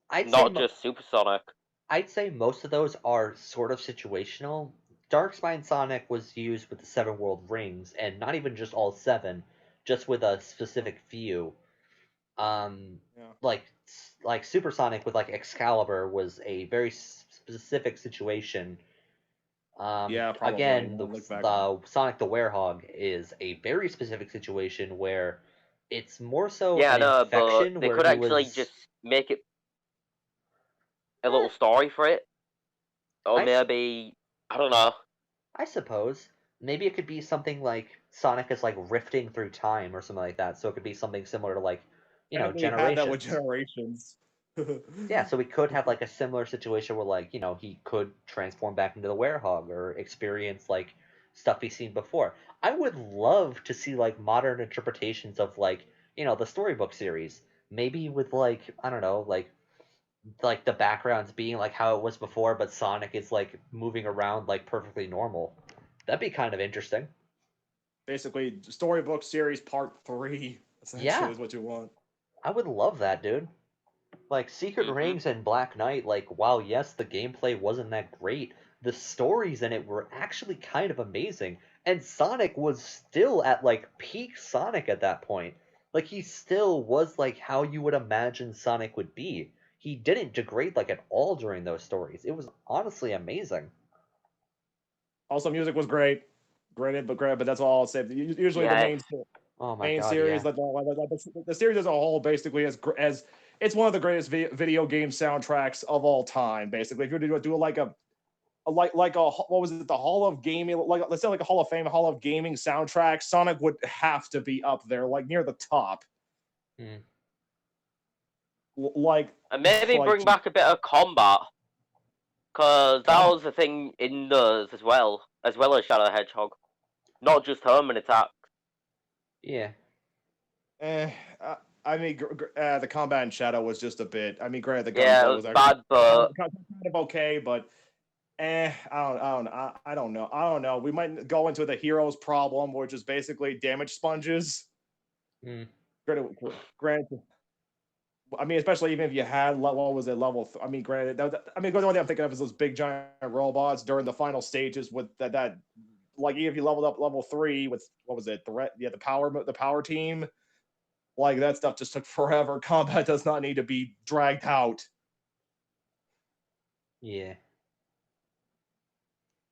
I'd say not just Supersonic. I'd say most of those are sort of situational. Darkspine Sonic was used with the Seven World Rings, and not even just all seven, just with a specific few. Yeah. Like Supersonic with like Excalibur was a very specific situation. Yeah, probably. Again, When I look back. the Sonic the Werehog is a very specific situation where it's more so Yeah, an no, but infection they where could he actually was. just make it a Eh, little story for it, or I maybe I don't know. I suppose maybe it could be something like Sonic is like rifting through time or something like that. So it could be something similar to like, Technically, you had that with Generations. Generations. Yeah, so we could have like a similar situation where like, he could transform back into the Werehog or experience like stuff he's seen before. I would love to see like modern interpretations of like, the storybook series. Maybe with like, I don't know, like the backgrounds being like how it was before, but Sonic is like moving around like perfectly normal. That'd be kind of interesting. Basically, storybook series part 3 essentially Yeah, is what you want. I would love that, dude. Like Secret Hmm. Rings and Black Knight, like while yes, the gameplay wasn't that great, the stories in it were actually kind of amazing. And Sonic was still at like peak Sonic at that point. Like he still was like how you would imagine Sonic would be. He didn't degrade like at all during those stories. It was honestly amazing. Also, music was great, but that's all I'll say. Usually, the Yeah, Oh my main god, series, yeah. the series as a whole, basically as it's one of the greatest video game soundtracks of all time. Basically, if you were to do like a what was it, the Hall of Gaming, like let's say like a Hall of Fame, Hall of Gaming soundtrack, Sonic would have to be up there, like near the top. Hmm. Like, and maybe like bring back a bit of combat, because that was the thing in those as well as Shadow the Hedgehog, not just home and attack. Yeah. eh, I mean, the combat in Shadow was just a bit. I mean, granted, the Yeah, it gunplay was was actually bad, but kind of okay, but I don't know. I don't know. We might go into the hero's problem, which is basically damage sponges. Hmm. Granted, I mean, especially even if you had what was it level? I mean, granted, I mean, the only thing I'm thinking of is those big giant robots during the final stages with that like even if you leveled up level 3 with what was it? The power team. Like that stuff just took forever. Combat does not need to be dragged out. Yeah.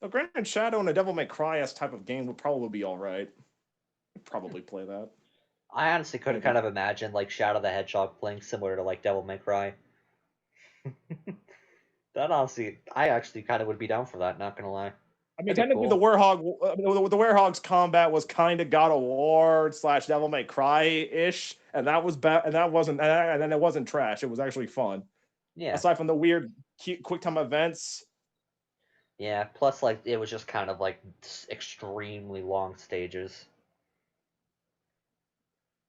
So granted, Shadow and a Devil May Cry type of game would probably be all right. I'd probably play that. I honestly could have Maybe. kind of imagined like Shadow the Hedgehog playing similar to like Devil May Cry. That honestly, I actually kind of would be down for that. Not gonna lie. I mean, That'd be technically, the Werehog's combat was kind of God of War / Devil May Cry ish, and that was bad, and that wasn't, and then it wasn't trash. It was actually fun. Yeah. Aside from the weird, quick time events. Yeah. Plus, like, it was just kind of like extremely long stages.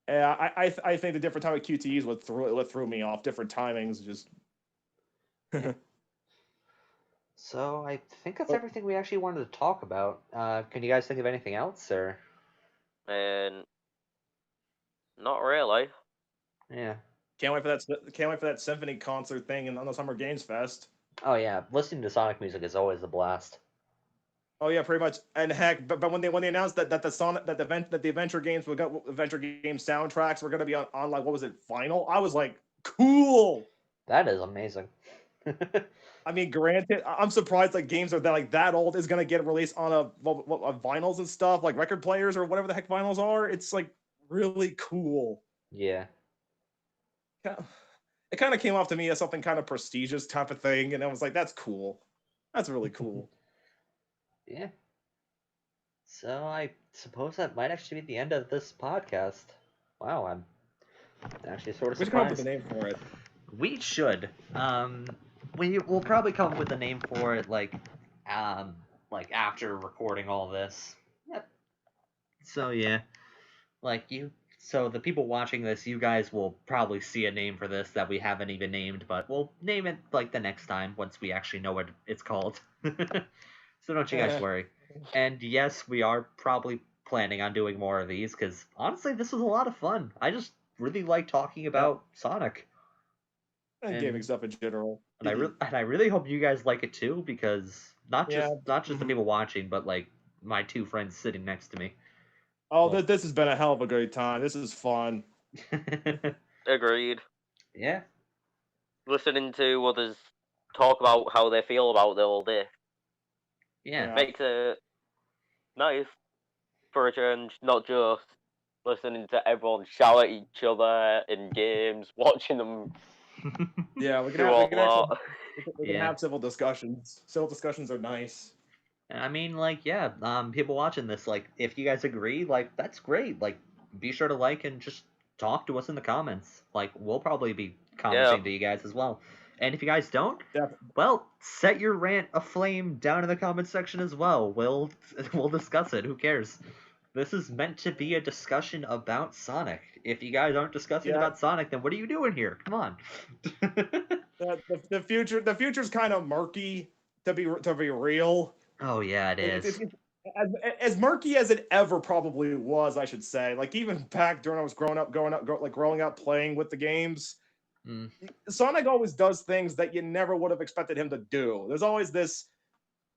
Yeah, I think the different time of QTEs what threw me off. Different timings, just. So I think that's Oh. everything we actually wanted to talk about. Can you guys think of anything else, or? And not really. Yeah. Can't wait for that symphony concert thing on the Summer Games Fest. Oh yeah, listening to Sonic music is always a blast. Oh yeah, pretty much. And heck, but when they announced that the Adventure games Adventure game soundtracks were gonna be on like what was it, vinyl, I was like, cool. That is amazing. I mean, granted, I'm surprised like games are that old is gonna get released on a vinyls and stuff like record players or whatever the heck vinyls are. It's like really cool. Yeah. It kind of came off to me as something kind of prestigious type of thing, and I was like, that's cool. That's really cool. Yeah. So I suppose that might actually be the end of this podcast. Wow, I'm actually sort of We should come up surprised. with a name for it. We should. We'll probably come up with a name for it, like after recording all this. Yep. So yeah, So the people watching this, you guys will probably see a name for this that we haven't even named, but we'll name it like the next time once we actually know what it's called. So don't you guys worry. And yes, we are probably planning on doing more of these because honestly, this was a lot of fun. I just really like talking about Sonic And gaming stuff in general. and I really hope you guys like it too, because not just the people watching, but like my two friends sitting next to me. Oh, this has been a hell of a great time. This is fun. Agreed. Yeah. Listening to others talk about how they feel about the all day. Yeah. Makes it nice for a change, not just listening to everyone shout at each other in games, watching them. Yeah, we can have civil discussions. Civil discussions are nice. I mean, like, yeah, people watching this, like, if you guys agree, like, that's great. Like, be sure to like and just talk to us in the comments. Like, we'll probably be commenting to you guys as well. And if you guys don't, well, set your rant aflame down in the comment section as well. We'll discuss it. Who cares? This is meant to be a discussion about Sonic. If you guys aren't discussing about Sonic, then what are you doing here? Come on. The future's kind of murky to be real. Oh yeah, it is. It's as murky as it ever probably was, I should say. Like even back during I was growing up playing with the games, Sonic always does things that you never would have expected him to do. There's always this,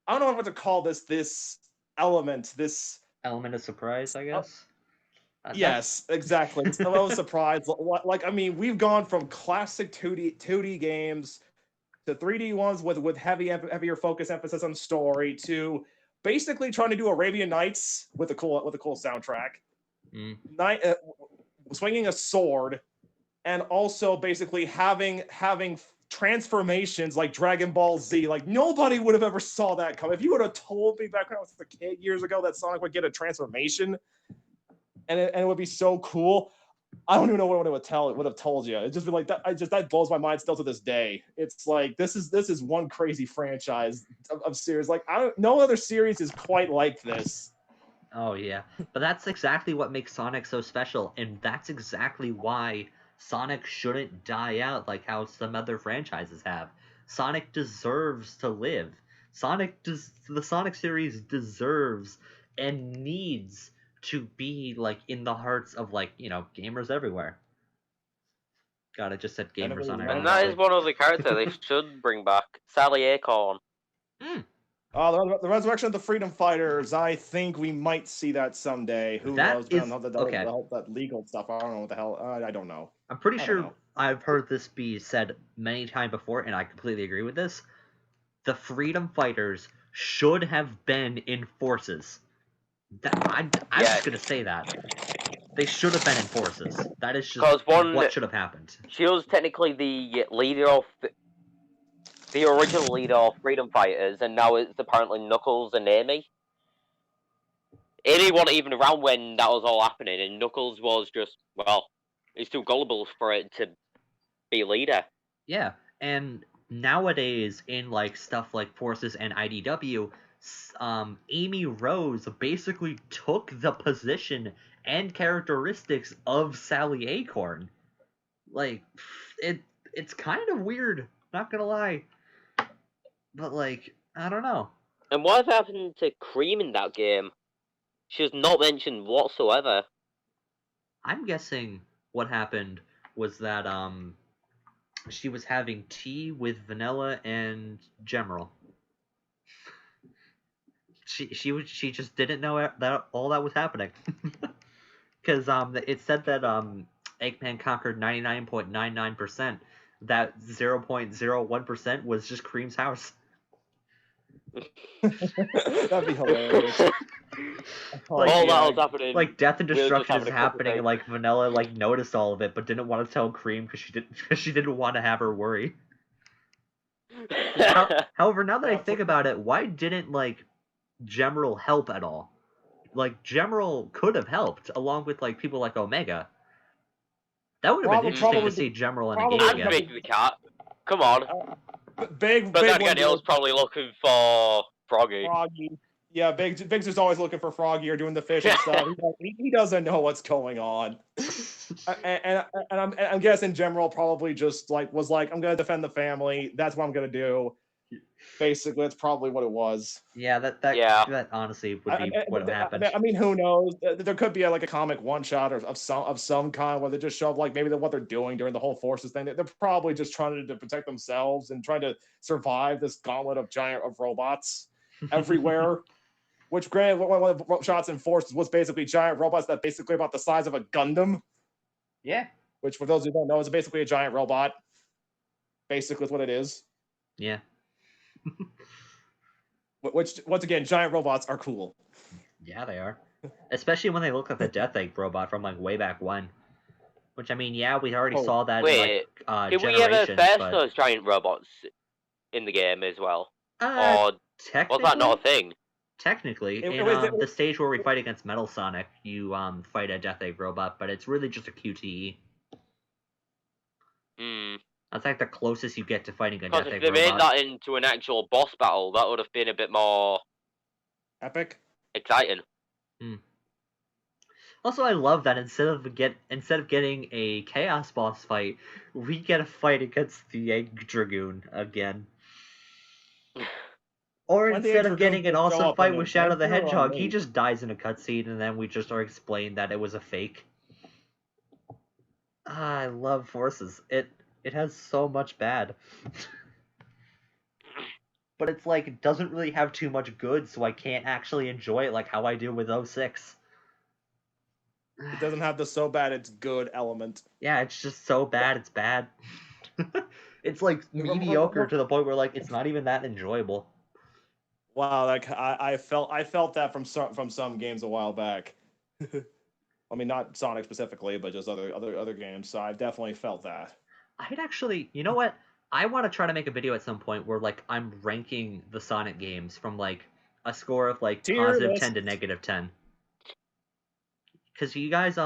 I don't know what to call this element of surprise, I guess. Yes, exactly. It's a little surprise. Like I mean, we've gone from classic 2D games to 3D ones with heavier focus emphasis on story to basically trying to do Arabian Nights with a cool soundtrack. Swinging a sword, and also basically having transformations like Dragon Ball Z. Like nobody would have ever saw that come. If you would have told me back when I was a kid years ago that Sonic would get a transformation, and it would be so cool, I don't even know what it would have told you. It's just been like that. That blows my mind still to this day. It's like this is one crazy franchise of series. Like no other series is quite like this. Oh yeah, but that's exactly what makes Sonic so special, and that's exactly why Sonic shouldn't die out like how some other franchises have. Sonic deserves to live. The Sonic series deserves and needs to be like in the hearts of like, you know, gamers everywhere. God, I just said gamers on And that is one of the characters they should bring back. Sally Acorn. The resurrection of the Freedom Fighters. I think we might see that someday. Who knows? That legal stuff. I don't know what the hell. I don't know. I'm pretty sure I've heard this be said many times before, and I completely agree with this. The Freedom Fighters should have been in forces. I'm just gonna say that. They should have been in forces. That is just what should have happened. She was technically the leader of the original leader of Freedom Fighters, and now it's apparently Knuckles and Amy. Amy wasn't even around when that was all happening, and Knuckles was just, well, he's too gullible for it to be leader. Yeah, and nowadays in like stuff like Forces and IDW, Amy Rose basically took the position and characteristics of Sally Acorn. Like it's kind of weird, not gonna lie. But like, I don't know. And what happened to Cream in that game? She was not mentioned whatsoever. I'm guessing what happened was that she was having tea with Vanilla and Gemerald. She just didn't know that all that was happening. Because it said that Eggman conquered 99.99%. That 0.01% was just Cream's house. That'd be hilarious. Like, all yeah. that was happening. Like death and we were just destruction having is a cup of happening, tea. and like Vanilla like noticed all of it, but didn't want to tell Cream because she didn't want to have her worry. However, now that I think about it, why didn't like Gemerald help at all? Like Gemerald could have helped along with like people like Omega. That would have been interesting to see Gemerald in a game And again. Big the Cat. Come on. Big, But big then again, he was probably looking for Froggy. Froggy. Yeah, Big's just always looking for Froggy or doing the fishing stuff. He doesn't know what's going on. And I'm guessing Gemerald probably just was like, I'm gonna defend the family. That's what I'm gonna do. Basically, that's probably what it was. Yeah, that honestly would be what happened. I mean, who knows? There could be a comic one shot of some kind where they just show like maybe what they're doing during the whole Forces thing. They're probably just trying to protect themselves and trying to survive this gauntlet of robots everywhere. Which, granted, one of the shots in Forces was basically giant robots that basically about the size of a Gundam. Yeah. Which, for those who don't know, is basically a giant robot. Basically, is what it is. Yeah. Which, once again, giant robots are cool. Yeah, they are. Especially when they look like the Death Egg robot from like way back when. Which, I mean, yeah, we already saw that Wait, in like did we ever Generations, face but... those giant robots in the game as well? Or was technically, that not a thing? Technically, in the stage where we fight against Metal Sonic, you fight a Death Egg robot, but it's really just a QTE. Hmm. That's like the closest you get to fighting a Because Death Egg if they robot. made that into an actual boss battle, that would have been a bit more epic, exciting. Also, I love that instead of getting a Chaos boss fight, we get a fight against the Egg Dragoon again. Or instead of getting an awesome fight with Shadow the Hedgehog, he just dies in a cutscene, and then we just are explained that it was a fake. I love Forces. It has so much bad. But it's like, it doesn't really have too much good, so I can't actually enjoy it like how I do with 06. It doesn't have the so bad it's good element. Yeah, it's just so bad it's bad. It's like mediocre to the point where like it's not even that enjoyable. Wow, like I felt that from some games a while back. I mean, not Sonic specifically, but just other games. So I've definitely felt that. I'd actually, you know what? I want to try to make a video at some point where like I'm ranking the Sonic games from like a score of like positive 10 to negative 10. Because you guys,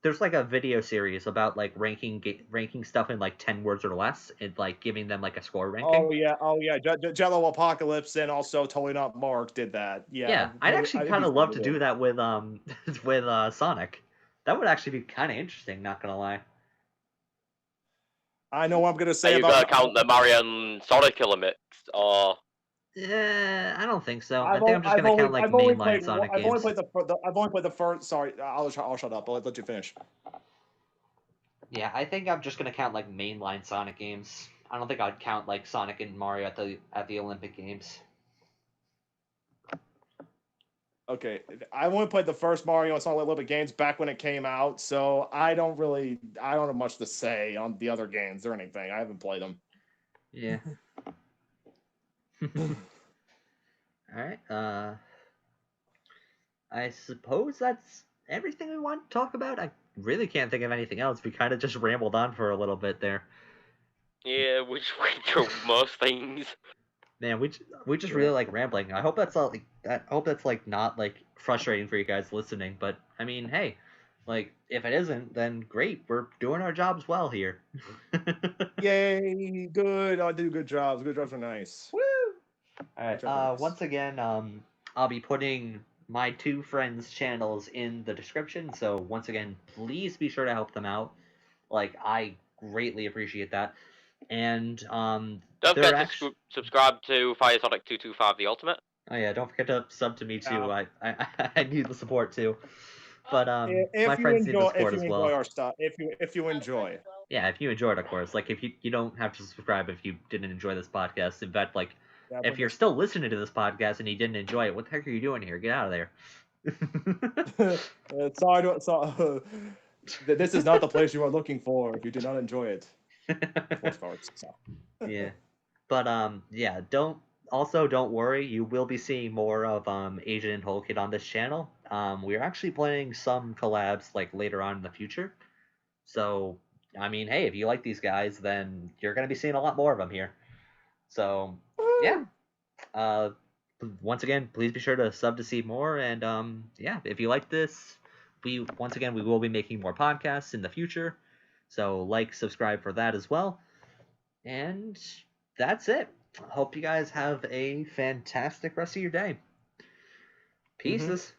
there's like a video series about like ranking stuff in like 10 words or less, and like giving them like a score ranking. Oh yeah. Jello Apocalypse and also Totally Not Mark did that. Yeah, I'd actually kind of love to do that with with Sonic. That would actually be kind of interesting. Not gonna lie. I know what I'm gonna say Are you about. Gonna count the Mario and Sonic mix, or? Yeah, I don't think so. I think I'm just gonna count like mainline Sonic games. I've only played the first. Sorry, I'll shut up. I'll let you finish. Yeah, I think I'm just gonna count like mainline Sonic games. I don't think I'd count like Sonic and Mario at the Olympic Games. Okay, I've only played the first Mario and Sonic Olympic games back when it came out, so I don't have much to say on the other games or anything. I haven't played them. Yeah. Alright, I suppose that's everything we want to talk about. I really can't think of anything else. We kind of just rambled on for a little bit there. Yeah, which we do most things. Man, we just really like rambling. I hope that's not like that. I hope that's like not like frustrating for you guys listening. But I mean, hey, like if it isn't, then great. We're doing our jobs well here. Yay! Good. I do good jobs. Good jobs are nice. Woo! All right. Good jobs are nice. Once again, I'll be putting my two friends' channels in the description. So once again, please be sure to help them out. Like I greatly appreciate that. And Don't they're forget to actually. subscribe to Firesonic225 The Ultimate. Oh yeah, don't forget to sub to me too. Yeah. I need the support too. But If my you friends need the enjoy, support as well. our stuff, if you enjoy, Yeah, if you enjoyed, of course. Like if you don't have to subscribe if you didn't enjoy this podcast. In fact, like yeah, if you're still listening to this podcast and you didn't enjoy it, what the heck are you doing here? Get out of there. this is not the place you are looking for if you did not enjoy it. So. Yeah. But yeah, don't worry, you will be seeing more of Asian and Whole Kid on this channel. We're actually planning some collabs like later on in the future. So I mean, hey, if you like these guys, then you're gonna be seeing a lot more of them here. So yeah. Once again, please be sure to sub to see more. And yeah, if you like this, we will be making more podcasts in the future. So like, subscribe for that as well. And that's it. Hope you guys have a fantastic rest of your day. Pieces.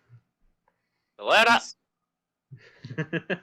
Later. Peace.